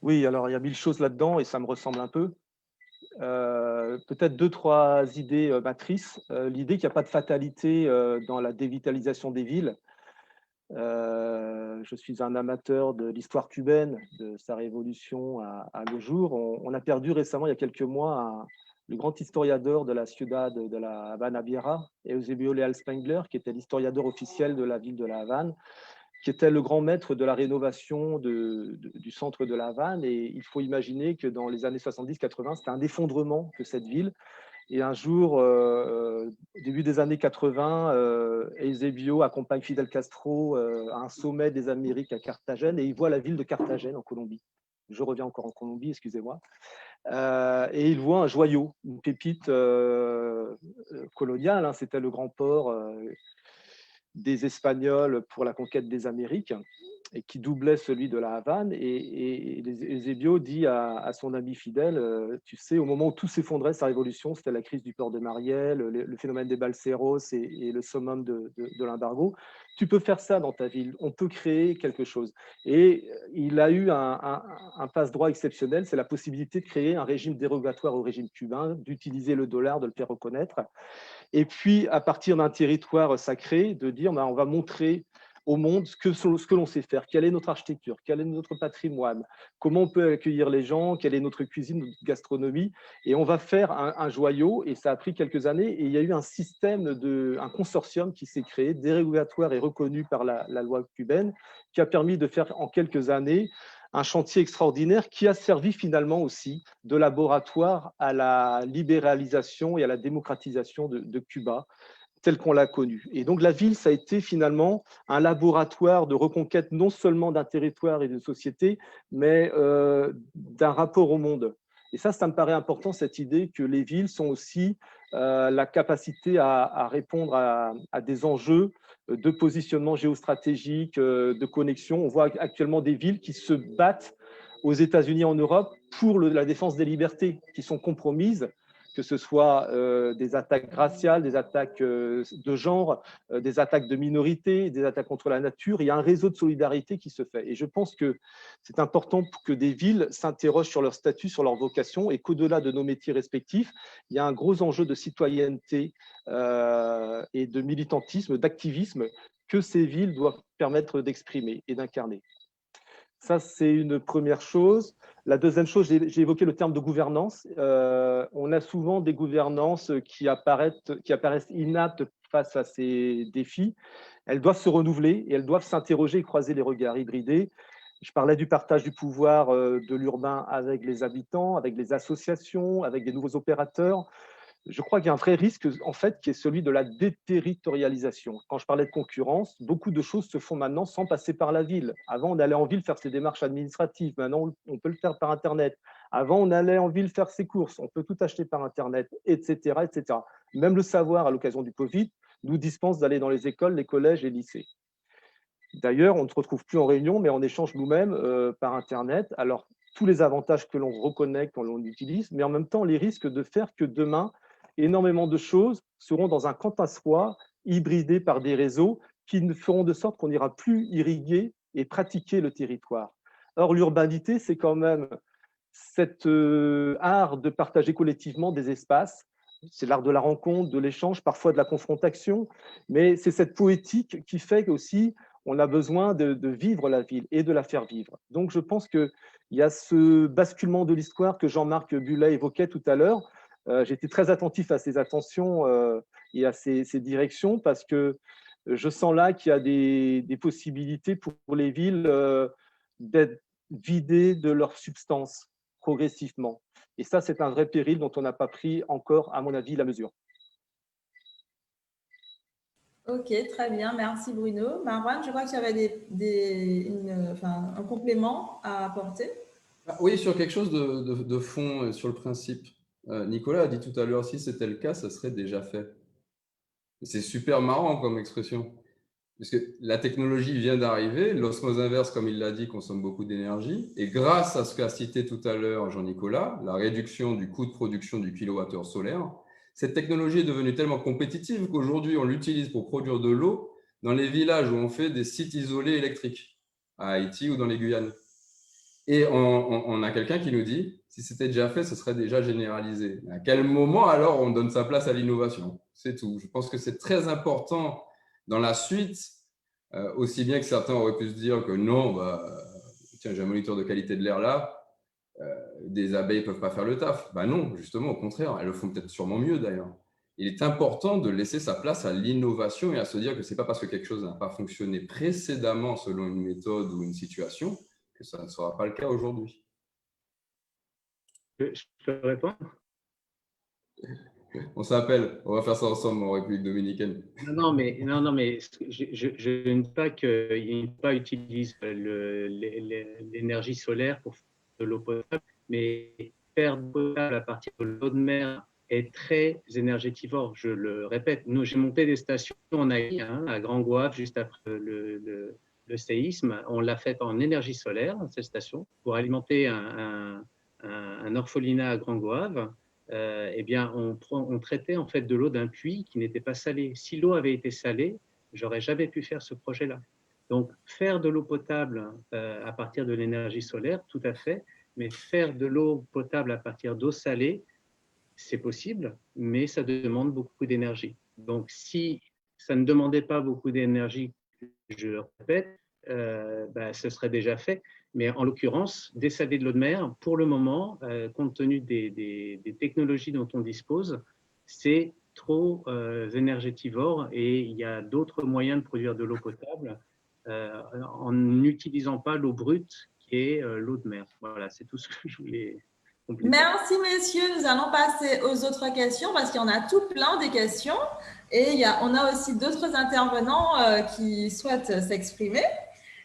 Oui, alors il y a 1000 choses là-dedans et ça me ressemble un peu. Peut-être 2-3 idées matrices. L'idée qu'il n'y a pas de fatalité dans la dévitalisation des villes. Je suis un amateur de l'histoire cubaine, de sa révolution à nos jours. On a perdu récemment, il y a quelques mois, le grand historiador de la ciudad de la Habana Vieja, Eusebio Leal Spengler, qui était l'historiador officiel de la ville de la Havane, qui était le grand maître de la rénovation du centre de la Havane. Et il faut imaginer que dans les années 70-80, c'était un effondrement de cette ville. Et un jour, au début des années 80, Eusebio accompagne Fidel Castro à un sommet des Amériques à Carthagène et il voit la ville de Carthagène en Colombie. Je reviens encore en Colombie, excusez-moi. Et il voit un joyau, une pépite coloniale. Hein, c'était le grand port des Espagnols pour la conquête des Amériques et qui doublait celui de la Havane. Et Eusebio dit à son ami fidèle, tu sais, au moment où tout s'effondrait, sa révolution, c'était la crise du port de Mariel, le phénomène des balseros et le summum de l'embargo. Tu peux faire ça dans ta ville, on peut créer quelque chose. Et il a eu un passe-droit exceptionnel, c'est la possibilité de créer un régime dérogatoire au régime cubain, d'utiliser le dollar, de le faire reconnaître. Et puis, à partir d'un territoire sacré, de dire, on va montrer au monde ce que l'on sait faire, quelle est notre architecture, quel est notre patrimoine, comment on peut accueillir les gens, quelle est notre cuisine, notre gastronomie. Et on va faire un joyau, et ça a pris quelques années, et il y a eu un système, un consortium qui s'est créé, dérogatoire et reconnu par la loi cubaine, qui a permis de faire en quelques années un chantier extraordinaire qui a servi finalement aussi de laboratoire à la libéralisation et à la démocratisation de Cuba, telle qu'on l'a connue. Et donc la ville, ça a été finalement un laboratoire de reconquête non seulement d'un territoire et d'une société, mais d'un rapport au monde. Et ça me paraît important, cette idée que les villes sont aussi la capacité à répondre à des enjeux de positionnement géostratégique, de connexion. On voit actuellement des villes qui se battent aux États-Unis, en Europe, pour la défense des libertés, qui sont compromises, que ce soit des attaques raciales, des attaques de genre, des attaques de minorités, des attaques contre la nature. Il y a un réseau de solidarité qui se fait. Et je pense que c'est important pour que des villes s'interrogent sur leur statut, sur leur vocation, et qu'au-delà de nos métiers respectifs, il y a un gros enjeu de citoyenneté et de militantisme, d'activisme que ces villes doivent permettre d'exprimer et d'incarner. Ça, c'est une première chose. La deuxième chose, j'ai évoqué le terme de gouvernance. On a souvent des gouvernances qui apparaissent inaptes face à ces défis. Elles doivent se renouveler et elles doivent s'interroger et croiser les regards, hybrider. Je parlais du partage du pouvoir de l'urbain avec les habitants, avec les associations, avec des nouveaux opérateurs. Je crois qu'il y a un vrai risque, en fait, qui est celui de la déterritorialisation. Quand je parlais de concurrence, beaucoup de choses se font maintenant sans passer par la ville. Avant, on allait en ville faire ses démarches administratives. Maintenant, on peut le faire par Internet. Avant, on allait en ville faire ses courses. On peut tout acheter par Internet, etc., etc. Même le savoir, à l'occasion du Covid, nous dispense d'aller dans les écoles, les collèges et les lycées. D'ailleurs, on ne se retrouve plus en réunion, mais on échange nous-mêmes par Internet. Alors, tous les avantages que l'on reconnaît, que l'on utilise, mais en même temps, les risques de faire que demain, énormément de choses seront dans un quant à soi, hybridées par des réseaux qui ne feront de sorte qu'on n'ira plus irriguer et pratiquer le territoire. Or, l'urbanité, c'est quand même cet art de partager collectivement des espaces. C'est l'art de la rencontre, de l'échange, parfois de la confrontation, mais c'est cette poétique qui fait aussi on a besoin de vivre la ville et de la faire vivre. Donc, je pense qu'il y a ce basculement de l'histoire que Jean-Marc Bullet évoquait tout à l'heure. J'ai été très attentif à ces attentions et à ces directions parce que je sens là qu'il y a des possibilités pour les villes d'être vidées de leur substance progressivement. Et ça, c'est un vrai péril dont on n'a pas pris encore, à mon avis, la mesure. Ok, très bien. Merci Bruno. Marwan, je crois que tu avais un complément à apporter. Oui, sur quelque chose de fond, sur le principe. Nicolas a dit tout à l'heure, si c'était le cas, ça serait déjà fait. C'est super marrant comme expression. Parce que la technologie vient d'arriver, l'osmose inverse, comme il l'a dit, consomme beaucoup d'énergie. Et grâce à ce qu'a cité tout à l'heure Jean-Nicolas, la réduction du coût de production du kilowattheure solaire, cette technologie est devenue tellement compétitive qu'aujourd'hui, on l'utilise pour produire de l'eau dans les villages où on fait des sites isolés électriques, à Haïti ou dans les Guyanes. Et on a quelqu'un qui nous dit, si c'était déjà fait, ce serait déjà généralisé. À quel moment alors on donne sa place à l'innovation? C'est tout. Je pense que c'est très important dans la suite, aussi bien que certains auraient pu se dire que non, tiens, j'ai un moniteur de qualité de l'air là, des abeilles ne peuvent pas faire le taf. Non, justement, au contraire, elles le font peut-être sûrement mieux d'ailleurs. Il est important de laisser sa place à l'innovation et à se dire que ce n'est pas parce que quelque chose n'a pas fonctionné précédemment selon une méthode ou une situation que ça ne sera pas le cas aujourd'hui. Je peux répondre? On s'appelle, on va faire ça ensemble en République dominicaine. Non, mais je ne dis pas qu'il ne faut pas utiliser l'énergie solaire pour faire de l'eau potable, mais faire de l'eau potable à partir de l'eau de mer est très énergétivore. Je le répète, j'ai monté des stations en Haïti, à Grand Goâve, juste après le séisme. On l'a fait en énergie solaire, cette station, pour alimenter un orphelinat à Grand Goâve. Eh bien, on traitait en fait de l'eau d'un puits qui n'était pas salé. Si l'eau avait été salée, j'aurais jamais pu faire ce projet-là. Donc, faire de l'eau potable à partir de l'énergie solaire, tout à fait, mais faire de l'eau potable à partir d'eau salée, c'est possible, mais ça demande beaucoup d'énergie. Donc, si ça ne demandait pas beaucoup d'énergie, je le répète, ce serait déjà fait. Mais en l'occurrence, dessaler de l'eau de mer, pour le moment, compte tenu des technologies dont on dispose, c'est trop énergétivore et il y a d'autres moyens de produire de l'eau potable en n'utilisant pas l'eau brute qui est l'eau de mer. Voilà, c'est tout ce que je voulais compléter. Merci messieurs, nous allons passer aux autres questions parce qu'il y en a tout plein des questions et on a aussi d'autres intervenants qui souhaitent s'exprimer.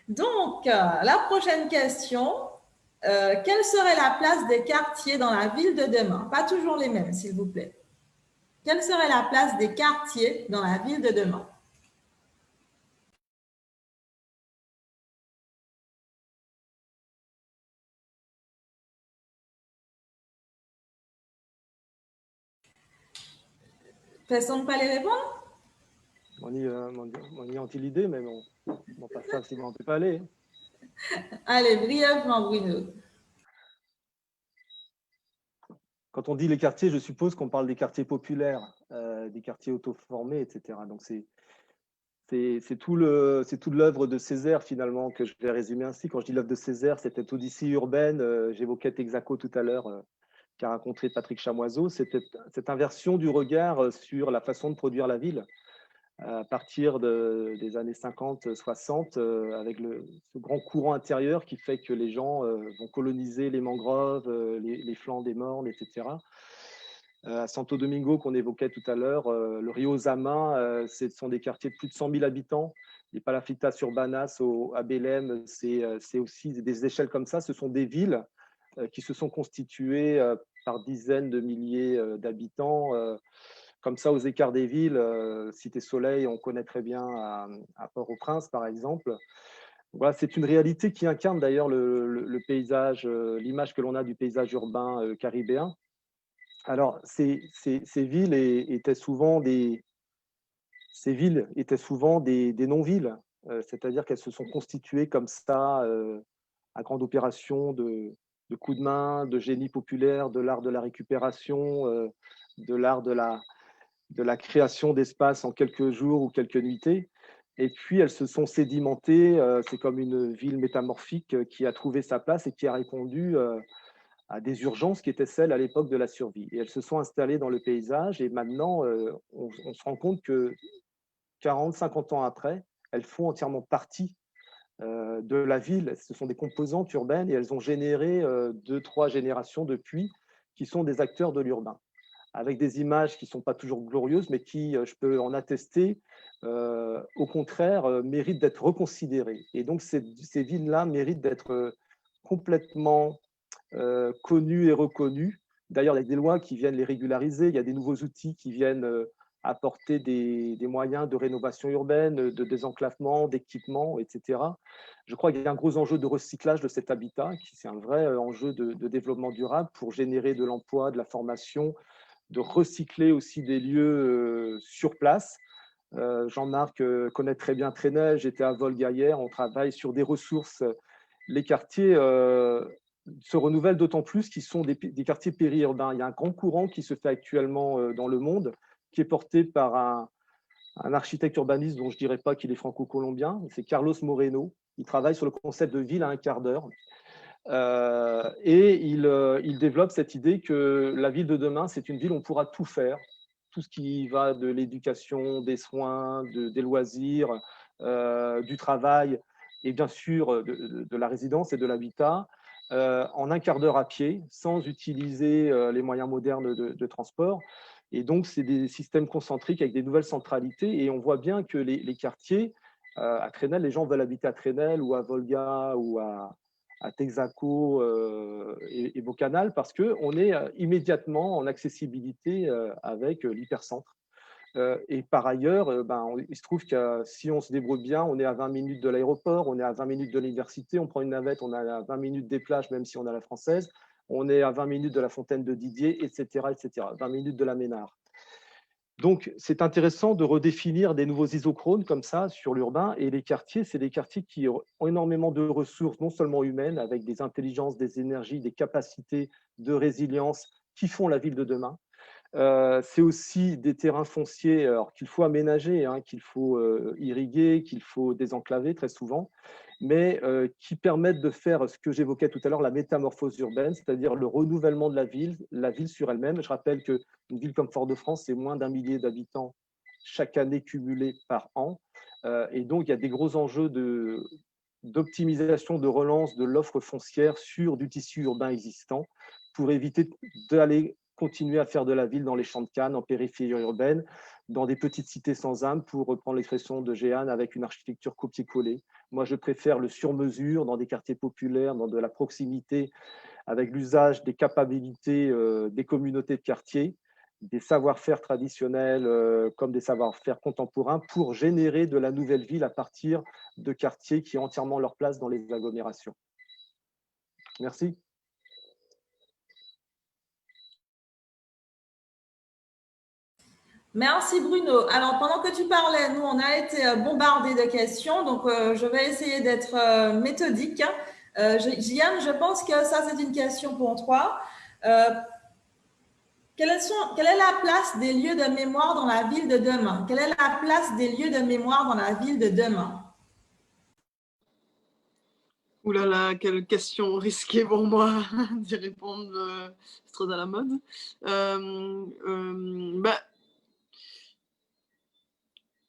Donc, la prochaine question, quelle serait la place des quartiers dans la ville de demain? Pas toujours les mêmes, s'il vous plaît. Quelle serait la place des quartiers dans la ville de demain? Personne ne peut aller répondre? On y a l'idée, mais bon, on passe ça si on ne peut pas aller. Allez, brièvement, Bruno. Quand on dit les quartiers, je suppose qu'on parle des quartiers populaires, des quartiers auto-formés, etc. Donc, c'est tout l'œuvre de Césaire, finalement, que je vais résumer ainsi. Quand je dis l'œuvre de Césaire, c'était cette Odyssée urbaine. J'évoquais Texaco tout à l'heure, qu'a rencontré Patrick Chamoiseau. C'était cette inversion du regard sur la façon de produire la ville à partir des années 50-60, avec ce grand courant intérieur qui fait que les gens vont coloniser les mangroves, les flancs des mornes, etc. À Santo Domingo, qu'on évoquait tout à l'heure, le Rio Zama, ce sont des quartiers de plus de 100 000 habitants. Les Palafitas Urbanas à Belém, c'est aussi des échelles comme ça. Ce sont des villes qui se sont constituées par dizaines de milliers d'habitants. Comme ça, aux écarts des villes, Cité Soleil, on connaît très bien à Port-au-Prince, par exemple. Voilà, c'est une réalité qui incarne d'ailleurs le paysage, l'image que l'on a du paysage urbain caribéen. Alors, ces villes étaient souvent des non-villes, c'est-à-dire qu'elles se sont constituées comme ça à grande opération de coups de main, de génie populaire, de l'art de la récupération, de l'art de la création d'espaces en quelques jours ou quelques nuitées. Et puis, elles se sont sédimentées. C'est comme une ville métamorphique qui a trouvé sa place et qui a répondu à des urgences qui étaient celles à l'époque de la survie. Et elles se sont installées dans le paysage. Et maintenant, on se rend compte que 40, 50 ans après, elles font entièrement partie de la ville. Ce sont des composantes urbaines et elles ont généré 2-3 générations depuis qui sont des acteurs de l'urbain, avec des images qui ne sont pas toujours glorieuses, mais qui, je peux en attester, au contraire, méritent d'être reconsidérées. Et donc, ces villes-là méritent d'être complètement connues et reconnues. D'ailleurs, il y a des lois qui viennent les régulariser, il y a des nouveaux outils qui viennent apporter des moyens de rénovation urbaine, de désenclavement, d'équipement, etc. Je crois qu'il y a un gros enjeu de recyclage de cet habitat, qui c'est un vrai enjeu de développement durable pour générer de l'emploi, de la formation, de recycler aussi des lieux sur place. Jean-Marc connaît très bien Trenel, j'étais à Volga hier, on travaille sur des ressources. Les quartiers se renouvellent d'autant plus qu'ils sont des quartiers périurbains. Il y a un grand courant qui se fait actuellement dans le monde, qui est porté par un architecte urbaniste dont je ne dirais pas qu'il est franco-colombien, c'est Carlos Moreno. Il travaille sur le concept de ville à un quart d'heure. Et il développe cette idée que la ville de demain, c'est une ville où on pourra tout faire, tout ce qui va de l'éducation, des soins, des loisirs, du travail et bien sûr de la résidence et de l'habitat, en un quart d'heure à pied, sans utiliser les moyens modernes de transport. Et donc, c'est des systèmes concentriques avec des nouvelles centralités. Et on voit bien que les quartiers, à Trenel, les gens veulent habiter à Trenel ou à Volga ou à Texaco et Beaucanal parce qu'on est immédiatement en accessibilité avec l'hypercentre. Et par ailleurs, il se trouve que si on se débrouille bien, on est à 20 minutes de l'aéroport, on est à 20 minutes de l'université, on prend une navette, on est à 20 minutes des plages, même si on a la française, on est à 20 minutes de la fontaine de Didier, etc., 20 minutes de la Ménard. Donc, c'est intéressant de redéfinir des nouveaux isochrones comme ça sur l'urbain. Et les quartiers, c'est des quartiers qui ont énormément de ressources, non seulement humaines, avec des intelligences, des énergies, des capacités de résilience qui font la ville de demain. C'est aussi des terrains fonciers qu'il faut aménager, qu'il faut irriguer, qu'il faut désenclaver très souvent, mais qui permettent de faire ce que j'évoquais tout à l'heure, la métamorphose urbaine, c'est-à-dire le renouvellement de la ville sur elle-même. Je rappelle qu'une ville comme Fort-de-France, c'est moins d'1 millier d'habitants chaque année cumulés par an. Et donc, il y a des gros enjeux d'optimisation, de relance de l'offre foncière sur du tissu urbain existant pour éviter d'aller continuer à faire de la ville dans les champs de Cannes, en périphérie urbaine, dans des petites cités sans âme, pour reprendre l'expression de Jeanne, avec une architecture copier-coller. Moi, je préfère le sur-mesure dans des quartiers populaires, dans de la proximité, avec l'usage des capacités des communautés de quartier, des savoir-faire traditionnels comme des savoir-faire contemporains, pour générer de la nouvelle ville à partir de quartiers qui ont entièrement leur place dans les agglomérations. Merci. Merci Bruno. Alors, pendant que tu parlais, nous, on a été bombardés de questions, donc je vais essayer d'être méthodique. Gian, je pense que ça, c'est une question pour toi. Quelle est la place des lieux de mémoire dans la ville de demain? Quelle est la place des lieux de mémoire dans la ville de demain? Ouh là là, quelle question risquée pour moi d'y répondre, c'est trop à la mode.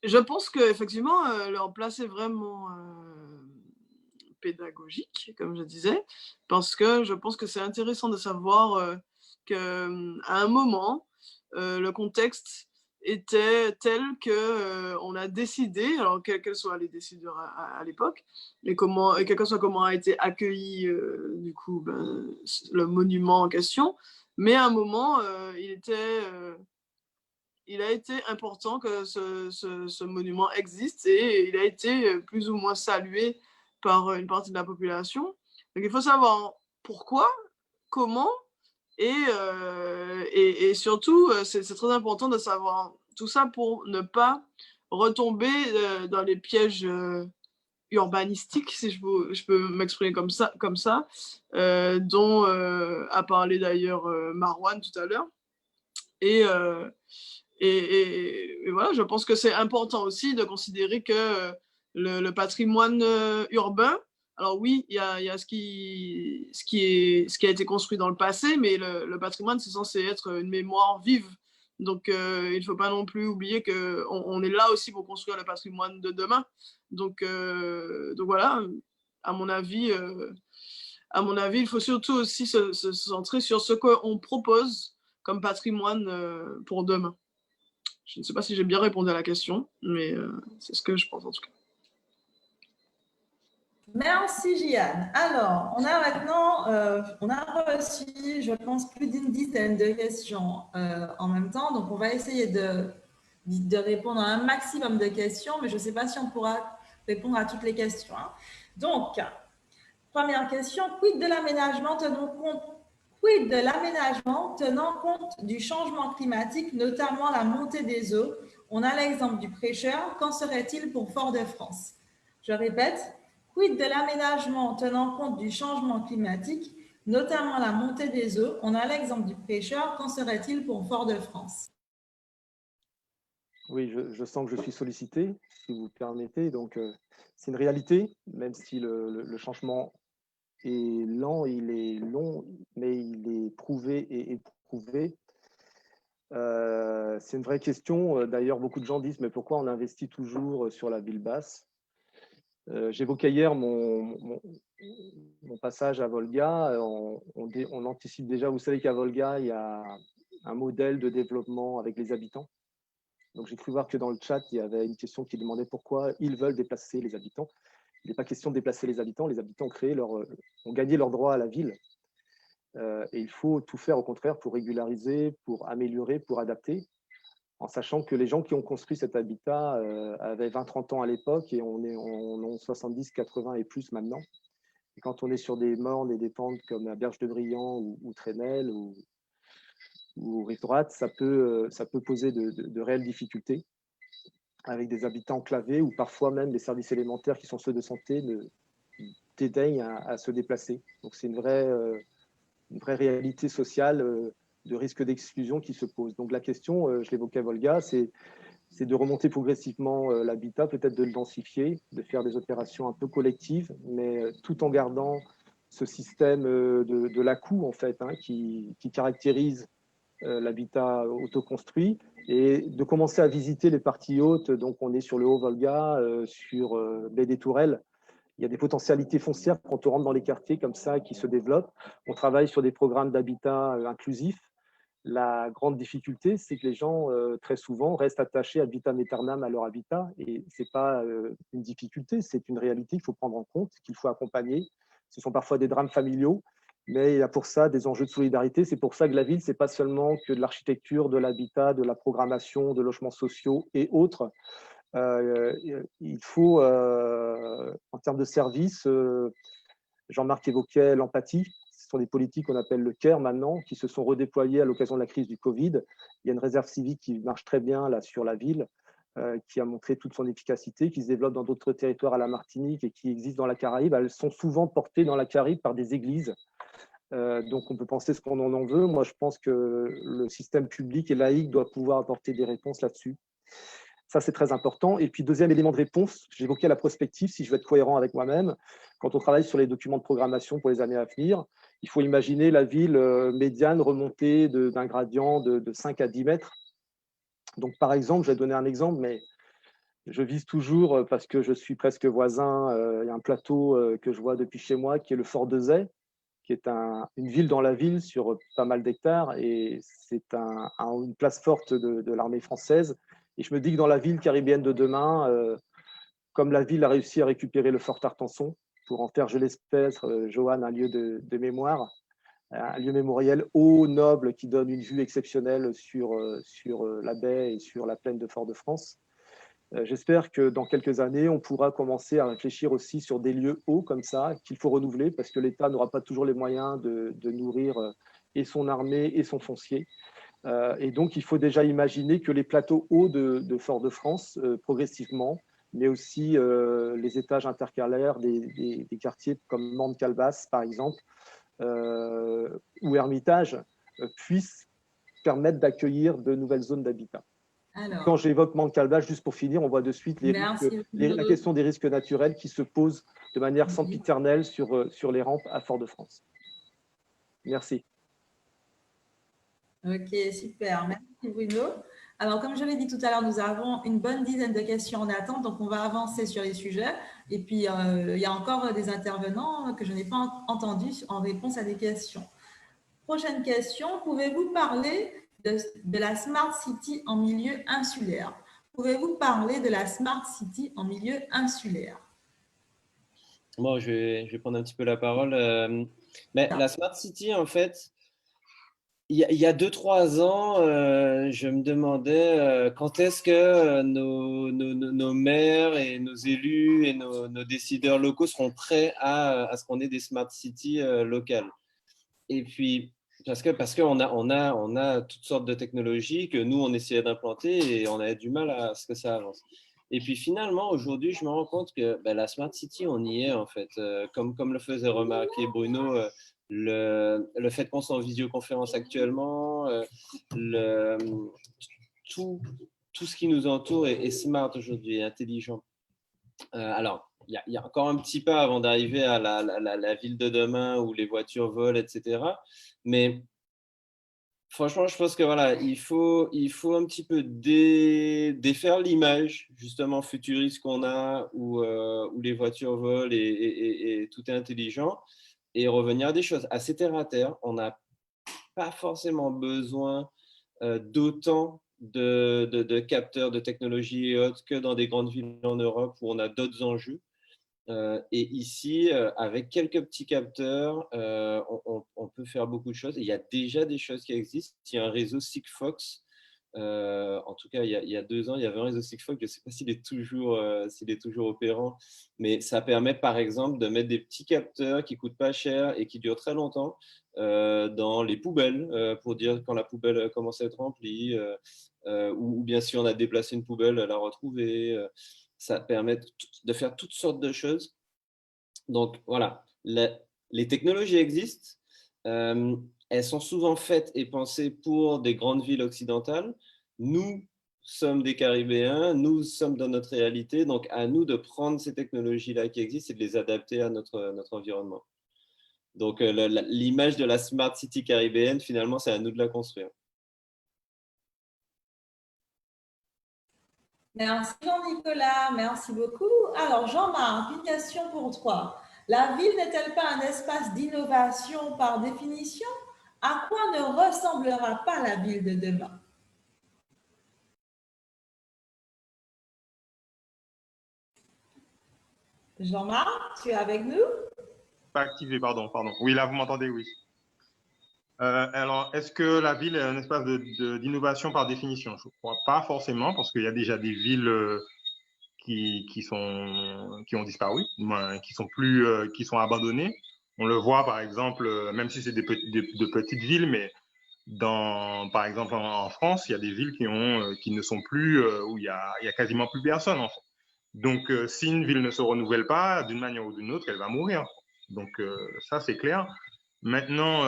Je pense qu'effectivement, leur place est vraiment pédagogique, comme je disais, parce que je pense que c'est intéressant de savoir qu'à un moment, le contexte était tel qu'on a décidé, alors quels soient les décideurs à l'époque, et quel que soit comment a été accueilli du coup le monument en question, mais à un moment, il a été important que ce monument existe et il a été plus ou moins salué par une partie de la population. Donc il faut savoir pourquoi, comment et surtout, c'est très important de savoir tout ça pour ne pas retomber dans les pièges urbanistiques, si je peux m'exprimer comme ça dont a parlé d'ailleurs Marwan tout à l'heure. Et voilà, je pense que c'est important aussi de considérer que le patrimoine urbain, alors oui, il y a ce qui a été construit dans le passé, mais le patrimoine, c'est censé être une mémoire vive. Donc, il ne faut pas non plus oublier qu'on est là aussi pour construire le patrimoine de demain. Donc voilà, à mon avis, il faut surtout aussi se centrer sur ce qu'on propose comme patrimoine pour demain. Je ne sais pas si j'ai bien répondu à la question, mais c'est ce que je pense en tout cas. Merci Gian. Alors, on a maintenant, on a reçu, je pense, plus d'une dizaine de questions en même temps. Donc, on va essayer de de répondre à un maximum de questions, mais je ne sais pas si on pourra répondre à toutes les questions. Hein. Donc, première question, quid de l'aménagement tenant compte du changement climatique, notamment la montée des eaux? On a l'exemple du Prêcheur. Qu'en serait-il pour Fort-de-France? Je répète, quid de l'aménagement tenant compte du changement climatique, notamment la montée des eaux? On a l'exemple du Prêcheur. Qu'en serait-il pour Fort-de-France? Oui, je sens que je suis sollicité, si vous permettez. Donc, c'est une réalité, même si le changement est lent, il est long, mais il est prouvé et éprouvé. C'est une vraie question. D'ailleurs, beaucoup de gens disent, mais pourquoi on investit toujours sur la ville basse? J'évoquais hier mon passage à Volga. On anticipe déjà, vous savez qu'à Volga, il y a un modèle de développement avec les habitants. Donc, j'ai cru voir que dans le chat, il y avait une question qui demandait pourquoi ils veulent déplacer les habitants. Il n'est pas question de déplacer les habitants. Les habitants ont gagné leur droit à la ville. Et il faut tout faire, au contraire, pour régulariser, pour améliorer, pour adapter, en sachant que les gens qui ont construit cet habitat avaient 20-30 ans à l'époque et on en 70, 80 et plus maintenant. Et quand on est sur des mornes et des pentes comme la Berge de Briand ou Trénel ou Rive Droite, ça peut poser de réelles difficultés avec des habitats enclavés ou parfois même des services élémentaires qui sont ceux de santé dédaignent à se déplacer. Donc c'est une vraie réalité sociale de risque d'exclusion qui se pose. Donc la question, je l'évoquais à Volga, c'est de remonter progressivement l'habitat, peut-être de le densifier, de faire des opérations un peu collectives, mais tout en gardant ce système de l'à-coup, en fait, hein, qui caractérise l'habitat autoconstruit, et de commencer à visiter les parties hautes. Donc on est sur le Haut-Volga, sur Baie des Tourelles. Il y a des potentialités foncières quand on rentre dans les quartiers comme ça qui se développent. On travaille sur des programmes d'habitat inclusif. La grande difficulté, c'est que les gens, très souvent, restent attachés ad vitam aeternam à leur habitat. Et ce n'est pas une difficulté, c'est une réalité qu'il faut prendre en compte, qu'il faut accompagner. Ce sont parfois des drames familiaux, mais il y a pour ça des enjeux de solidarité. C'est pour ça que la ville, ce n'est pas seulement que de l'architecture, de l'habitat, de la programmation, de logements sociaux et autres. Il faut, en termes de services, Jean-Marc évoquait l'empathie. Ce sont des politiques qu'on appelle le CARE maintenant, qui se sont redéployées à l'occasion de la crise du Covid. Il y a une réserve civique qui marche très bien là sur la ville, qui a montré toute son efficacité, qui se développe dans d'autres territoires à la Martinique et qui existe dans la Caraïbe. Elles sont souvent portées dans la Caraïbe par des églises. Donc on peut penser ce qu'on en veut. Moi, je pense que le système public et laïque doit pouvoir apporter des réponses là-dessus. Ça, c'est très important. Et puis, deuxième élément de réponse, j'évoquais la prospective, si je veux être cohérent avec moi-même. Quand on travaille sur les documents de programmation pour les années à venir, il faut imaginer la ville médiane remontée d'un gradient de 5 à 10 mètres. Donc, par exemple, je vais donner un exemple, mais je vise toujours, parce que je suis presque voisin, il y a un plateau que je vois depuis chez moi, qui est le Fort de Zay, qui est une ville dans la ville sur pas mal d'hectares. Et c'est une place forte de l'armée française. Et je me dis que dans la ville caribéenne de demain, comme la ville a réussi à récupérer le Fort Artenson pour en faire, je l'espère, Johan, un lieu de mémoire, un lieu mémoriel haut, noble, qui donne une vue exceptionnelle sur la baie et sur la plaine de Fort-de-France. J'espère que dans quelques années, on pourra commencer à réfléchir aussi sur des lieux hauts comme ça, qu'il faut renouveler, parce que l'État n'aura pas toujours les moyens de nourrir et son armée et son foncier. Et donc, il faut déjà imaginer que les plateaux hauts de Fort-de-France, progressivement, mais aussi les étages intercalaires des quartiers comme Mantes-Calbas, par exemple, ou Hermitage, puissent permettre d'accueillir de nouvelles zones d'habitat. Quand j'évoque Mantes-Calbas, juste pour finir, on voit de suite la question des risques naturels qui se posent de manière sempiternelle sur les rampes à Fort-de-France. Merci. Ok, super. Merci Bruno. Alors, comme je l'ai dit tout à l'heure, nous avons une bonne dizaine de questions en attente, donc on va avancer sur les sujets. Et puis, il y a encore des intervenants que je n'ai pas entendus en réponse à des questions. Prochaine question, pouvez-vous parler de la Smart City en milieu insulaire? Pouvez-vous parler de la Smart City en milieu insulaire? Bon, je vais prendre un petit peu la parole. Mais la Smart City, en fait, Il y a 2-3 ans, je me demandais quand est-ce que nos maires et nos élus et nos décideurs locaux seront prêts à ce qu'on ait des smart cities locales. Et puis, parce on a toutes sortes de technologies que nous, on essayait d'implanter et on avait du mal à ce que ça avance. Et puis finalement, aujourd'hui, je me rends compte que ben, la Smart City, on y est en fait. Comme le faisait remarquer Bruno, le fait qu'on soit en visioconférence actuellement, tout, tout ce qui nous entoure est smart aujourd'hui, est intelligent. Alors, il y a encore un petit pas avant d'arriver à la ville de demain où les voitures volent, etc. Mais franchement, je pense que voilà, il faut un petit peu défaire l'image justement futuriste qu'on a où les voitures volent et tout est intelligent et revenir à des choses assez terre à terre. On n'a pas forcément besoin d'autant de capteurs, de technologies et autres que dans des grandes villes en Europe où on a d'autres enjeux. Et ici, avec quelques petits capteurs, on peut faire beaucoup de choses. Et il y a déjà des choses qui existent. Il y a un réseau Sigfox. En tout cas, il y a 2 ans, il y avait un réseau Sigfox. Je ne sais pas s'il est toujours opérant, mais ça permet, par exemple, de mettre des petits capteurs qui ne coûtent pas cher et qui durent très longtemps dans les poubelles pour dire quand la poubelle commence à être remplie ou bien si on a déplacé une poubelle, la retrouver. Ça permet de faire toutes sortes de choses. Donc voilà, les technologies existent. Elles sont souvent faites et pensées pour des grandes villes occidentales. Nous sommes des Caribéens, nous sommes dans notre réalité. Donc à nous de prendre ces technologies-là qui existent et de les adapter à notre environnement. Donc l'image de la Smart City caribéenne, finalement, c'est à nous de la construire. Merci Jean-Nicolas, merci beaucoup. Alors Jean-Marc, une question pour toi. La ville n'est-elle pas un espace d'innovation par définition? À quoi ne ressemblera pas la ville de demain? Jean-Marc, tu es avec nous? Pas activé, pardon. Oui, là, vous m'entendez, oui. Alors, est-ce que la ville est un espace d'innovation par définition? Je ne crois pas forcément, parce qu'il y a déjà des villes qui ont disparu, qui sont abandonnées. On le voit, par exemple, même si c'est de petites villes, mais par exemple, en France, il y a des villes qui ne sont plus, où il y a quasiment plus personne, en fait. Donc, si une ville ne se renouvelle pas, d'une manière ou d'une autre, elle va mourir. Donc, ça, c'est clair. Maintenant,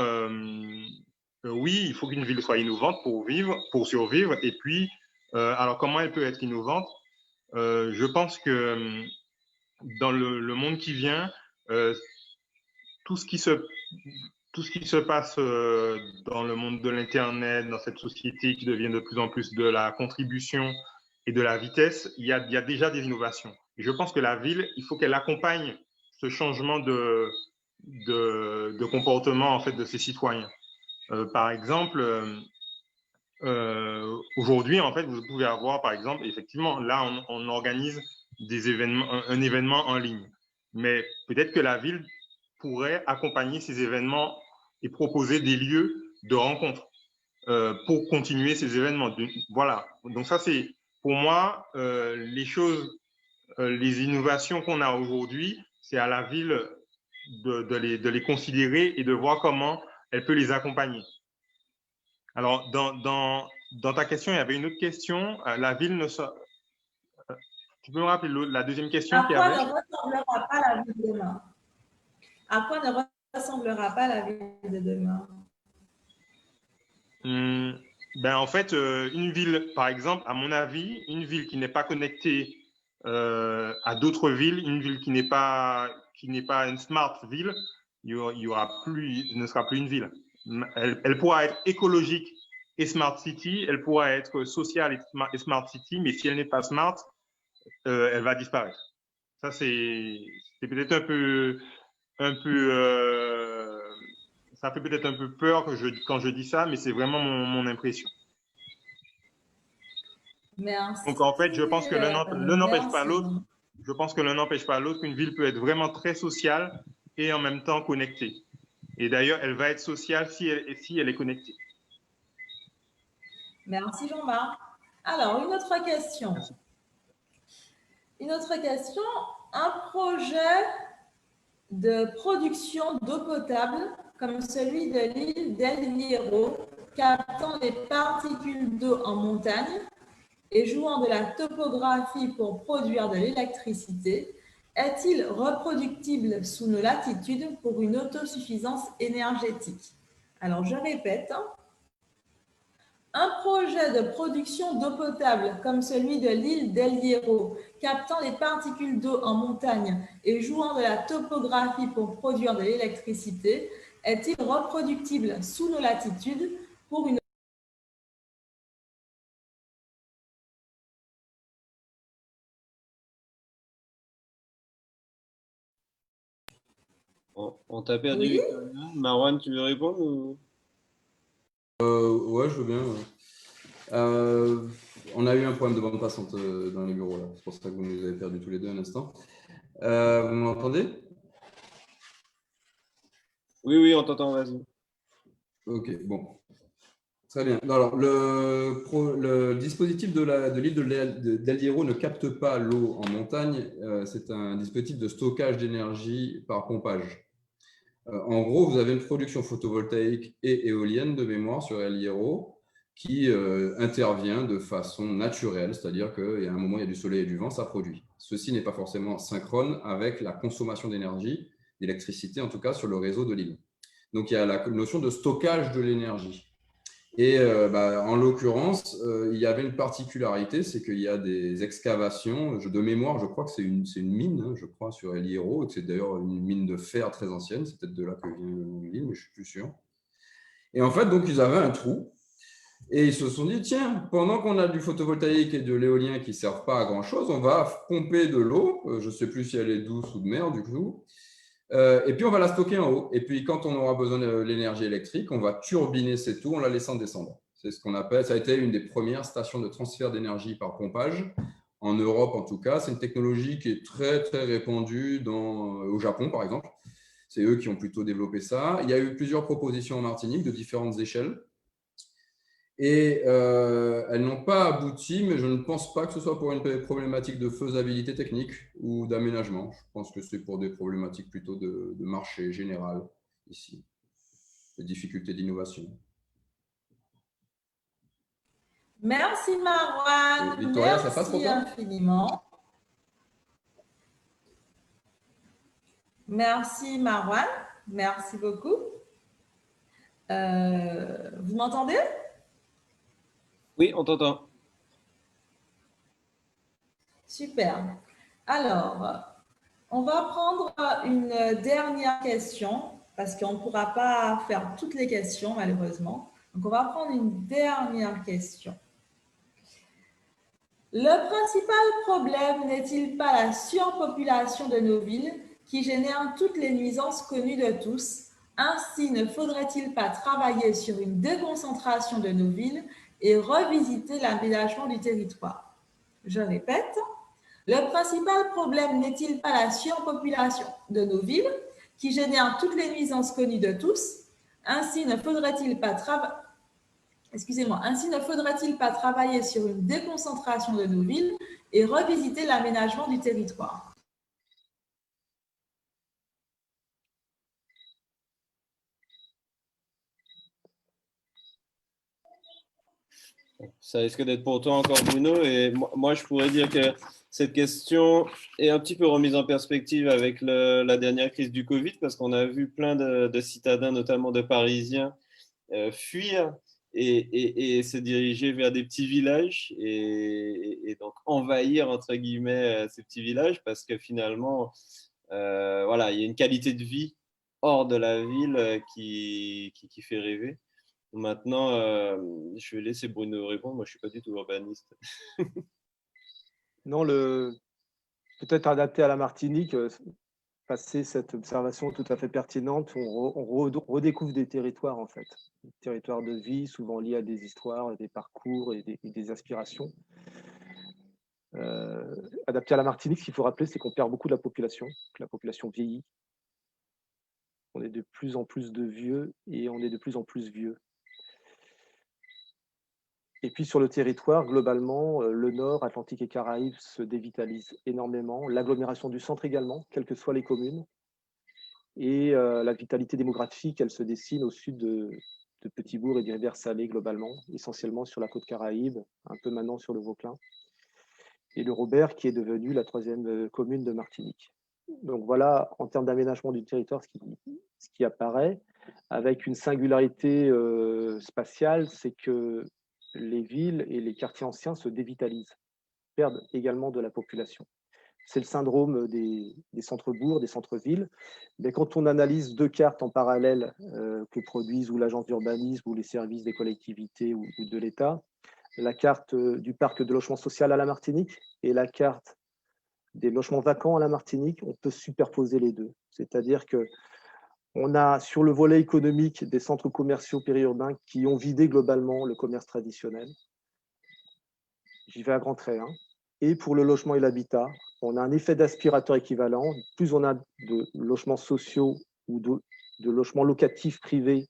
oui, il faut qu'une ville soit innovante pour survivre. Et puis, alors, comment elle peut être innovante? Je pense que dans le monde qui vient, tout ce qui se passe dans le monde de l'Internet, dans cette société qui devient de plus en plus de la contribution et de la vitesse, il y a déjà des innovations. Et je pense que la ville, il faut qu'elle accompagne ce changement de comportement en fait, de ses citoyens. Par exemple, aujourd'hui, en fait, vous pouvez avoir, par exemple, effectivement, là, on organise un événement en ligne. Mais peut-être que la ville pourrait accompagner ces événements et proposer des lieux de rencontre pour continuer ces événements. Voilà. Donc ça, c'est pour moi les innovations qu'on a aujourd'hui, c'est à la ville de les considérer et de voir comment elle peut les accompagner. Alors, dans ta question, il y avait une autre question. La ville ne se... Tu peux me rappeler la deuxième question qu'il y avait? À quoi ne ressemblera pas la ville de demain? À quoi ne ressemblera pas la ville de demain? En fait, une ville, par exemple, à mon avis, une ville qui n'est pas connectée à d'autres villes, une ville qui n'est pas une smart ville, il ne sera plus une ville. Elle pourra être écologique et smart city, elle pourra être sociale et smart city, mais si elle n'est pas smart, elle va disparaître. Ça, c'est peut-être ça fait peut-être un peu peur quand je dis ça, mais c'est vraiment mon impression. Merci. Donc, en fait, je pense que l'un n'empêche pas l'autre. Je pense que l'un n'empêche pas l'autre, qu'une ville peut être vraiment très sociale et en même temps connectée. Et d'ailleurs, elle va être sociale si elle est connectée. Merci Jean-Marc. Alors, une autre question. Merci. Une autre question. Un projet de production d'eau potable comme celui de l'île d'El Hierro, captant les particules d'eau en montagne et jouant de la topographie pour produire de l'électricité, est-il reproductible sous nos latitudes pour une autosuffisance énergétique? Alors, je répète, un projet de production d'eau potable comme celui de l'île d'El Hierro, captant les particules d'eau en montagne et jouant de la topographie pour produire de l'électricité, est-il reproductible sous nos latitudes pour une On t'a perdu, Oui. Victoria. Marwan, tu veux répondre ou... Ouais, je veux bien. Ouais. On a eu un problème de bande passante dans les bureaux là. C'est pour ça que vous nous avez perdu tous les deux un instant. Vous m'entendez? Oui, oui, on t'entend, vas-y. Ok, bon. Très bien. Alors, le dispositif de l'île d'El Hierro ne capte pas l'eau en montagne. C'est un dispositif de stockage d'énergie par pompage. En gros, vous avez une production photovoltaïque et éolienne de mémoire sur El Hierro qui intervient de façon naturelle, c'est-à-dire qu'à un moment, il y a du soleil et du vent, ça produit. Ceci n'est pas forcément synchrone avec la consommation d'énergie, d'électricité en tout cas, sur le réseau de l'île. Donc, il y a la notion de stockage de l'énergie. Et en l'occurrence, il y avait une particularité, c'est qu'il y a des excavations, de mémoire, je crois que c'est une mine, hein, je crois, sur El Hierro, et que c'est d'ailleurs une mine de fer très ancienne, c'est peut-être de là que vient le nom de l'île, mais je ne suis plus sûr. Et en fait, donc, ils avaient un trou, et ils se sont dit, tiens, pendant qu'on a du photovoltaïque et de l'éolien qui ne servent pas à grand-chose, on va pomper de l'eau, je ne sais plus si elle est douce ou de mer, du coup, et puis on va la stocker en haut. Et puis quand on aura besoin de l'énergie électrique, on va turbiner cette eau en la laissant descendre. C'est ce qu'on appelle, ça a été une des premières stations de transfert d'énergie par pompage, en Europe en tout cas. C'est une technologie qui est très très répandue au Japon par exemple. C'est eux qui ont plutôt développé ça. Il y a eu plusieurs propositions en Martinique de différentes échelles. Et elles n'ont pas abouti, mais je ne pense pas que ce soit pour une problématique de faisabilité technique ou d'aménagement. Je pense que c'est pour des problématiques plutôt de marché général ici, des difficultés d'innovation. Merci Marwan, Victoria, ça passe pour merci toi? infiniment. Merci Marwan, merci beaucoup. Vous m'entendez? Oui, on t'entend. Super. Alors, on va prendre une dernière question parce qu'on ne pourra pas faire toutes les questions malheureusement. Donc, on va prendre une dernière question. Le principal problème n'est-il pas la surpopulation de nos villes qui génère toutes les nuisances connues de tous? Ainsi, ne faudrait-il pas travailler sur une déconcentration de nos villes et revisiter l'aménagement du territoire? Je répète, le principal problème n'est-il pas la surpopulation de nos villes qui génère toutes les nuisances connues de tous? Ainsi, ne faudrait-il pas travailler sur une déconcentration de nos villes et revisiter l'aménagement du territoire? Ça risque d'être pour toi encore, Bruno. Et moi, je pourrais dire que cette question est un petit peu remise en perspective avec la dernière crise du Covid, parce qu'on a vu plein de citadins, notamment de Parisiens, fuir et se diriger vers des petits villages et donc envahir, entre guillemets, ces petits villages, parce que finalement, voilà, il y a une qualité de vie hors de la ville qui fait rêver. Maintenant, je vais laisser Bruno répondre. Moi, je ne suis pas du tout urbaniste. Non, peut-être adapté à la Martinique, passer cette observation tout à fait pertinente, on redécouvre des territoires en fait, des territoires de vie, souvent liés à des histoires, des parcours et des aspirations. Adapté à la Martinique, ce qu'il faut rappeler, c'est qu'on perd beaucoup de la population, que la population vieillit. On est de plus en plus de vieux et on est de plus en plus vieux. Et puis sur le territoire, globalement, le Nord, Atlantique et Caraïbes se dévitalise énormément. L'agglomération du centre également, quelles que soient les communes. Et la vitalité démographique, elle se dessine au sud de Petit-Bourg et du Rivière-Salée globalement, essentiellement sur la côte Caraïbe, un peu maintenant sur le Vauclin. Et le Robert qui est devenu la 3e commune de Martinique. Donc voilà, en termes d'aménagement du territoire, ce qui apparaît, avec une singularité spatiale, c'est que les villes et les quartiers anciens se dévitalisent, perdent également de la population. C'est le syndrome des centres-bourgs, des centres-villes. Mais quand on analyse 2 cartes en parallèle que produisent ou l'agence d'urbanisme ou les services des collectivités ou de l'État, la carte du parc de logement social à la Martinique et la carte des logements vacants à la Martinique, on peut superposer les deux. C'est-à-dire qu'on a sur le volet économique des centres commerciaux périurbains qui ont vidé globalement le commerce traditionnel. J'y vais à grands traits. Et pour le logement et l'habitat, on a un effet d'aspirateur équivalent. Plus on a de logements sociaux ou de logements locatifs privés,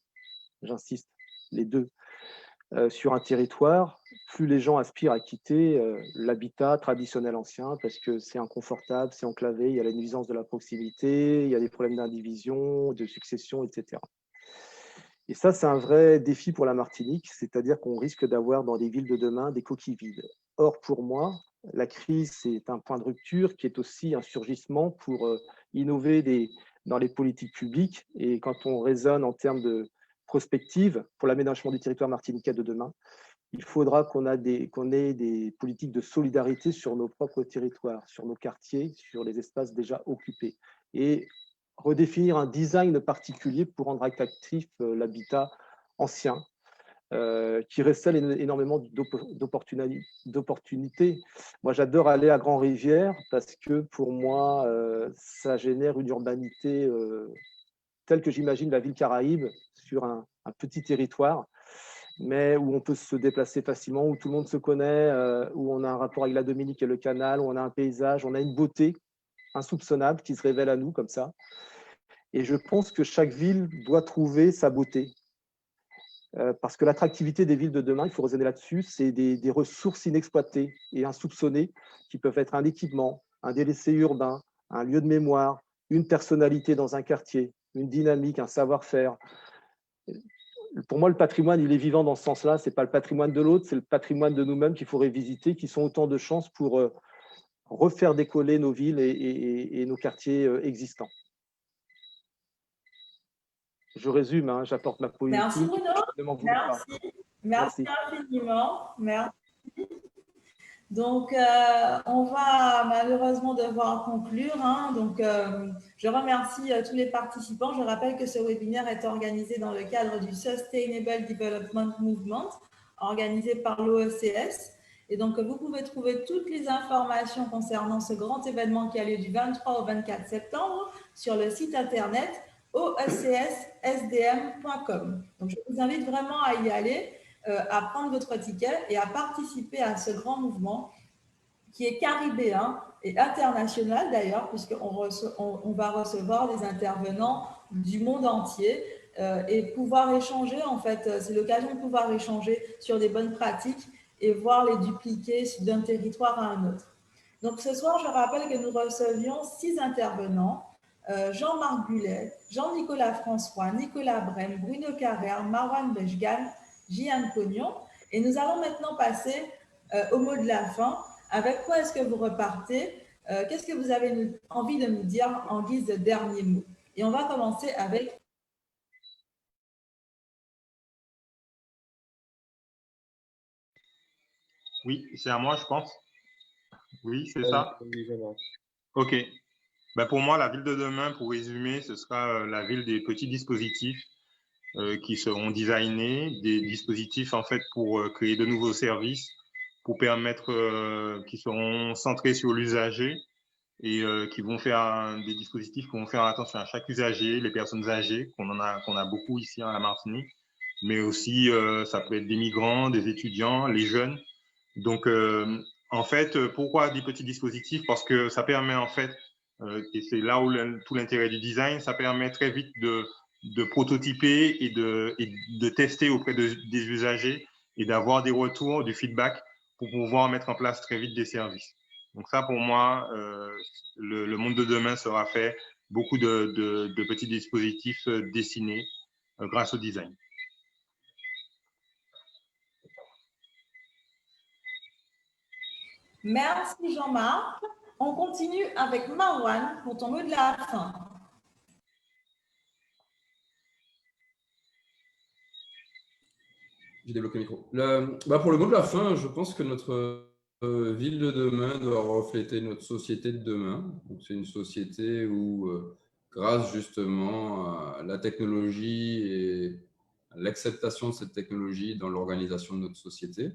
j'insiste, les deux, sur un territoire, plus les gens aspirent à quitter l'habitat traditionnel ancien parce que c'est inconfortable, c'est enclavé, il y a la nuisance de la proximité, il y a des problèmes d'indivision, de succession, etc. Et ça, c'est un vrai défi pour la Martinique, c'est-à-dire qu'on risque d'avoir dans les villes de demain des coquilles vides. Or, pour moi, la crise, c'est un point de rupture qui est aussi un surgissement pour innover dans les politiques publiques. Et quand on raisonne en termes de prospective pour l'aménagement du territoire martiniquais de demain, il faudra qu'on ait des politiques de solidarité sur nos propres territoires, sur nos quartiers, sur les espaces déjà occupés. Et redéfinir un design particulier pour rendre attractif l'habitat ancien, qui recèle énormément d'opportunités. Moi, j'adore aller à Grand-Rivière parce que pour moi, ça génère une urbanité telle que j'imagine la ville Caraïbe sur un petit territoire, mais où on peut se déplacer facilement, où tout le monde se connaît, où on a un rapport avec la Dominique et le canal, où on a un paysage, on a une beauté insoupçonnable qui se révèle à nous comme ça. Et je pense que chaque ville doit trouver sa beauté. Parce que l'attractivité des villes de demain, il faut raisonner là-dessus, c'est des ressources inexploitées et insoupçonnées qui peuvent être un équipement, un délaissé urbain, un lieu de mémoire, une personnalité dans un quartier, une dynamique, un savoir-faire. Pour moi, le patrimoine, il est vivant dans ce sens-là. Ce n'est pas le patrimoine de l'autre, c'est le patrimoine de nous-mêmes qu'il faut révisiter, qui sont autant de chances pour refaire décoller nos villes et nos quartiers existants. Je résume, j'apporte ma politique. Merci Bruno. Merci infiniment. Merci. Donc, on va malheureusement devoir conclure. Donc, je remercie tous les participants. Je rappelle que ce webinaire est organisé dans le cadre du Sustainable Development Movement, organisé par l'OECS. Et donc, vous pouvez trouver toutes les informations concernant ce grand événement qui a lieu du 23 au 24 septembre sur le site internet oecsSDM.com. Donc, je vous invite vraiment à y aller, à prendre votre ticket et à participer à ce grand mouvement qui est caribéen et international d'ailleurs, puisqu'on va recevoir des intervenants du monde entier et pouvoir échanger, en fait, c'est l'occasion de pouvoir échanger sur des bonnes pratiques et voir les dupliquer d'un territoire à un autre. Donc, ce soir, je rappelle que nous recevions 6 intervenants. Jean-Marc Bullet, Jean-Nicolas François, Nicolas Brem, Bruno Carrère, Marwan Bejgan, Jian Pognon. Et nous allons maintenant passer au mot de la fin. Avec quoi est-ce que vous repartez? Qu'est-ce que vous avez envie de nous dire en guise de dernier mot? Et on va commencer avec... Oui, c'est à moi, je pense. Oui, c'est ça. OK. Ben pour moi, la ville de demain, pour résumer, ce sera la ville des petits dispositifs qui seront designés, des dispositifs en fait pour créer de nouveaux services, pour permettre, qui seront centrés sur l'usager et qui vont faire des dispositifs qui vont faire attention à chaque usager, les personnes âgées, qu'on a beaucoup ici à la Martinique, mais aussi ça peut être des migrants, des étudiants, les jeunes. Donc, en fait, pourquoi des petits dispositifs? Parce que ça permet en fait, et c'est là où tout l'intérêt du design, ça permet très vite de prototyper et de tester auprès des usagers et d'avoir des retours, du feedback pour pouvoir mettre en place très vite des services. Donc ça, pour moi, le monde de demain sera fait beaucoup de petits dispositifs dessinés grâce au design. Merci Jean-Marc. On continue avec Marwan pour ton mot de la fin. J'ai débloqué le micro. Pour le mot de la fin, je pense que notre ville de demain doit refléter notre société de demain. C'est une société où, grâce justement à la technologie et à l'acceptation de cette technologie dans l'organisation de notre société,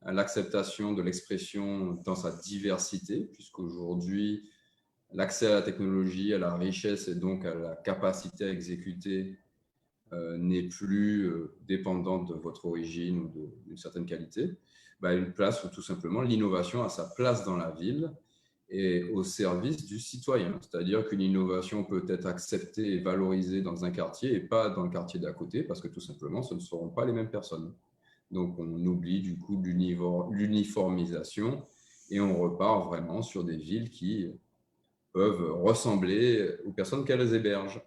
à l'acceptation de l'expression dans sa diversité, puisqu'aujourd'hui, l'accès à la technologie, à la richesse et donc à la capacité à exécuter n'est plus dépendante de votre origine ou d'une certaine qualité, une place où tout simplement l'innovation a sa place dans la ville et au service du citoyen. C'est-à-dire qu'une innovation peut être acceptée et valorisée dans un quartier et pas dans le quartier d'à côté, parce que tout simplement, ce ne seront pas les mêmes personnes. Donc, on oublie du coup l'uniformisation et on repart vraiment sur des villes qui peuvent ressembler aux personnes qu'elles hébergent.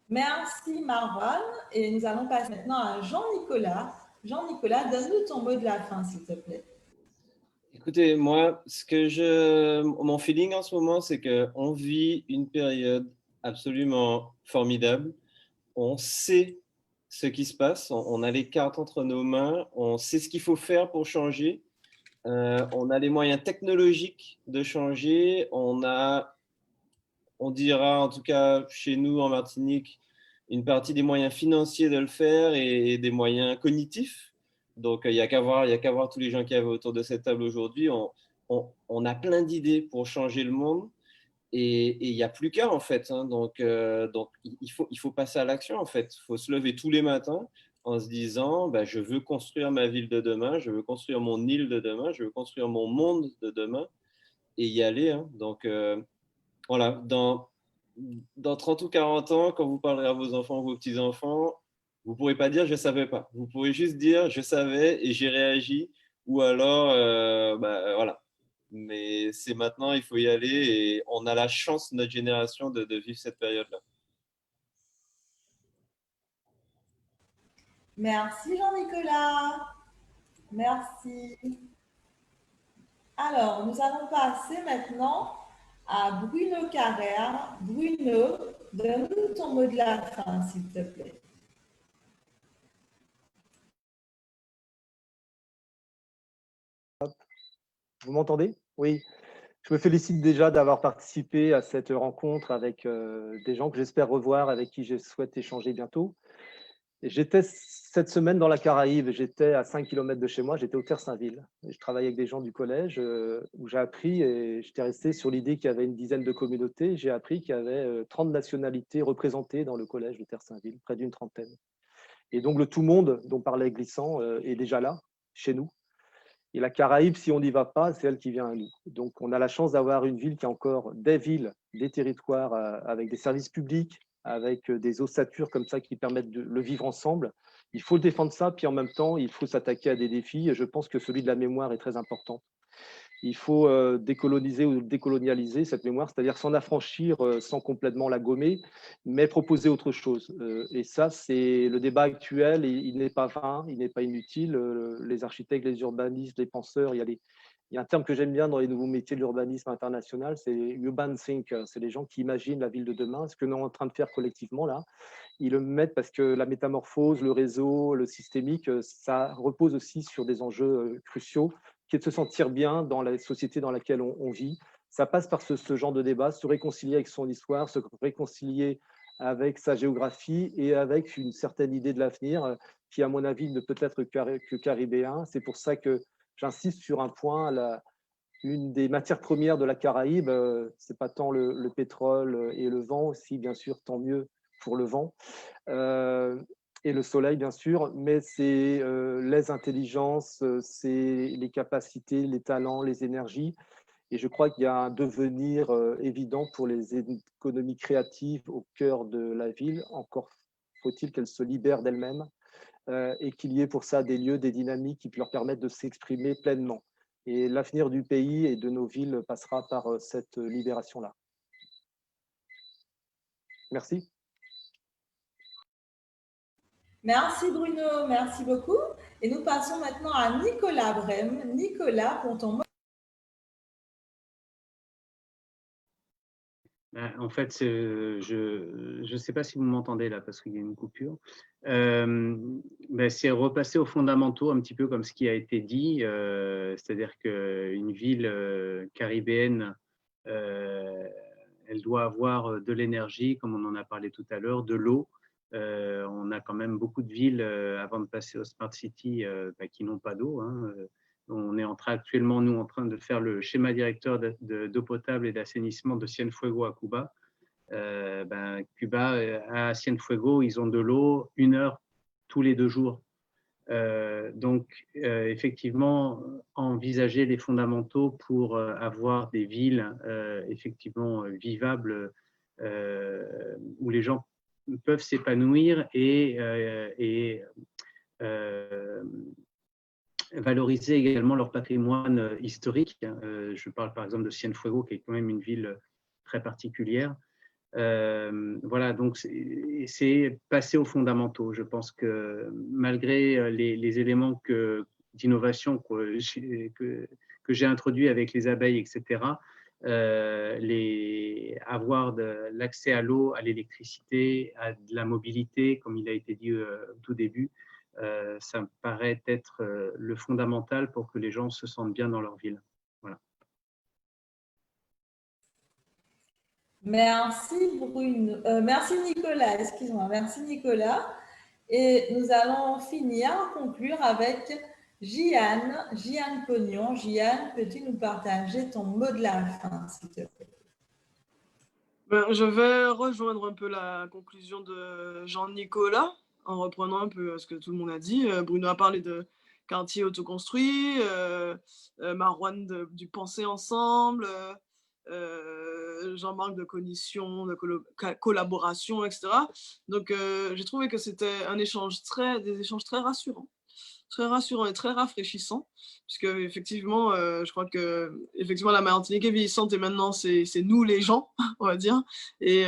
Merci Marwan. Et nous allons passer maintenant à Jean-Nicolas. Jean-Nicolas, donne-nous ton mot de la fin, s'il te plaît. Écoutez, moi, mon feeling en ce moment, c'est qu'on vit une période absolument formidable. On sait ce qui se passe, on a les cartes entre nos mains, on sait ce qu'il faut faire pour changer. On a les moyens technologiques de changer. On dira, en tout cas chez nous en Martinique, une partie des moyens financiers de le faire et des moyens cognitifs. Donc, il n'y a qu'à voir tous les gens qui avaient autour de cette table aujourd'hui. On a plein d'idées pour changer le monde et il n'y a plus qu'à, en fait. Hein. Donc, il faut passer à l'action, en fait. Il faut se lever tous les matins en se disant je veux construire ma ville de demain, je veux construire mon île de demain, je veux construire mon monde de demain et y aller. Hein. Donc, voilà, dans 30 ou 40 ans, quand vous parlerez à vos enfants ou vos petits-enfants, vous ne pourrez pas dire « je ne savais pas ». Vous pourrez juste dire « je savais et j'ai réagi » ou alors, voilà. Mais c'est maintenant, il faut y aller et on a la chance, notre génération, de vivre cette période-là. Merci Jean-Nicolas. Merci. Alors, nous allons passer maintenant à Bruno Carrère. Bruno, donne-nous ton mot de la fin, s'il te plaît. Vous m'entendez? Oui. Je me félicite déjà d'avoir participé à cette rencontre avec des gens que j'espère revoir, avec qui je souhaite échanger bientôt. J'étais cette semaine dans la Caraïbe, j'étais à 5 km de chez moi, j'étais au Terre-Saint-Ville. Je travaillais avec des gens du collège où j'ai appris, et j'étais resté sur l'idée qu'il y avait une dizaine de communautés. J'ai appris qu'il y avait 30 nationalités représentées dans le collège de Terre-Saint-Ville, près d'une trentaine. Et donc le tout monde dont parlait Glissant est déjà là, chez nous. Et la Caraïbe, si on n'y va pas, c'est elle qui vient à nous. Donc on a la chance d'avoir une ville qui a encore des villes, des territoires avec des services publics, avec des ossatures comme ça qui permettent de le vivre ensemble. Il faut défendre ça, puis en même temps, il faut s'attaquer à des défis. Et je pense que celui de la mémoire est très important. Il faut décoloniser ou décolonialiser cette mémoire, c'est-à-dire s'en affranchir sans complètement la gommer, mais proposer autre chose. Et ça, c'est le débat actuel, et il n'est pas vain, il n'est pas inutile. Les architectes, les urbanistes, les penseurs, il y a un terme que j'aime bien dans les nouveaux métiers de l'urbanisme international, c'est urban thinker. C'est les gens qui imaginent la ville de demain, ce que nous sommes en train de faire collectivement là. Ils le mettent parce que la métamorphose, le réseau, le systémique, ça repose aussi sur des enjeux cruciaux, qui est de se sentir bien dans la société dans laquelle on vit. Ça passe par ce genre de débat, se réconcilier avec son histoire, se réconcilier avec sa géographie et avec une certaine idée de l'avenir qui, à mon avis, ne peut être que caribéen. C'est pour ça que j'insiste sur un point, une des matières premières de la Caraïbe, ce n'est pas tant le pétrole et le vent aussi, bien sûr, tant mieux pour le vent. Et le soleil, bien sûr, mais c'est les intelligences, c'est les capacités, les talents, les énergies. Et je crois qu'il y a un devenir évident pour les économies créatives au cœur de la ville, encore faut-il qu'elles se libèrent d'elles-mêmes et qu'il y ait pour ça des lieux, des dynamiques qui leur permettent de s'exprimer pleinement. Et l'avenir du pays et de nos villes passera par cette libération-là. Merci. Merci Bruno, merci beaucoup. Et nous passons maintenant à Nicolas Brem. Nicolas, pour ton mot. En fait, je ne sais pas si vous m'entendez là parce qu'il y a une coupure. C'est repasser aux fondamentaux, un petit peu comme ce qui a été dit, c'est-à-dire qu'une ville caribéenne, elle doit avoir de l'énergie, comme on en a parlé tout à l'heure, de l'eau. On a quand même beaucoup de villes, avant de passer aux Smart City, qui n'ont pas d'eau. Hein. On est actuellement, nous, en train de faire le schéma directeur d'eau potable et d'assainissement de Cienfuegos à Cuba. Cuba, à Cienfuegos, ils ont de l'eau 1 heure tous les 2 jours. Effectivement, envisager les fondamentaux pour avoir des villes effectivement vivables où les gens peuvent s'épanouir et valoriser également leur patrimoine historique. Je parle par exemple de Cienfuegos, qui est quand même une ville très particulière. Voilà, donc c'est passer aux fondamentaux. Je pense que malgré les éléments d'innovation que j'ai introduits avec les abeilles, etc., avoir l'accès à l'eau, à l'électricité, à de la mobilité, comme il a été dit au tout début, ça me paraît être le fondamental pour que les gens se sentent bien dans leur ville. Voilà. Merci Bruno. Merci Nicolas, excuse-moi. Merci Nicolas. Et nous allons conclure avec Jeanne Cognon. Jeanne, peux-tu nous partager ton mot de la fin, s'il te plaît? Je vais rejoindre un peu la conclusion de Jean-Nicolas en reprenant un peu ce que tout le monde a dit. Bruno a parlé de quartier autoconstruit, Marouane du penser ensemble, Jean-Marc de cognition, de collaboration, etc. Donc, j'ai trouvé que c'était des échanges très rassurants et très rafraîchissants, puisque effectivement, je crois que effectivement la Martinique est vieillissante et maintenant c'est nous les gens, on va dire, et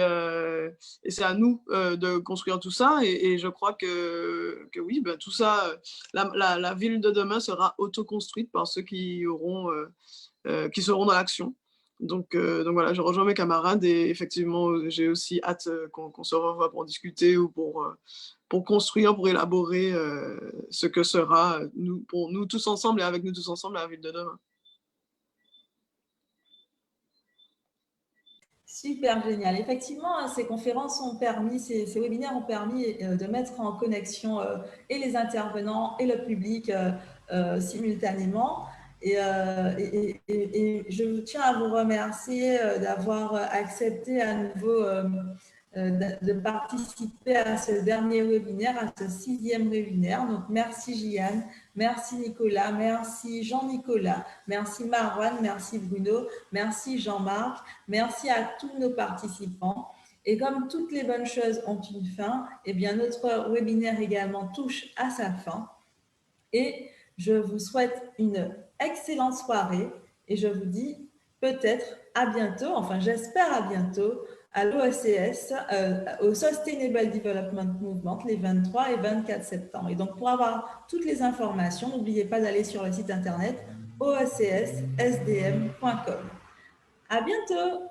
c'est à nous de construire tout ça. Et je crois que oui, tout ça, la ville de demain sera autoconstruite par ceux qui seront dans l'action. Donc voilà, je rejoins mes camarades et effectivement, j'ai aussi hâte qu'on se revoie pour discuter ou pour construire, pour élaborer ce que sera pour nous tous ensemble et avec nous tous ensemble la ville de demain. Super génial. Effectivement, ces conférences ont permis, ces webinaires ont permis de mettre en connexion et les intervenants et le public simultanément. Et je tiens à vous remercier d'avoir accepté à nouveau de participer à ce dernier webinaire, à ce 6e webinaire. Donc, merci Jeanne, merci Nicolas, merci Jean-Nicolas, merci Marouane, merci Bruno, merci Jean-Marc, merci à tous nos participants. Et comme toutes les bonnes choses ont une fin, eh bien notre webinaire également touche à sa fin. Et je vous souhaite une excellente soirée et je vous dis peut-être à bientôt, enfin j'espère à bientôt, à l'OECS, au Sustainable Development Movement, les 23 et 24 septembre. Et donc, pour avoir toutes les informations, n'oubliez pas d'aller sur le site internet oecsdm.com. À bientôt.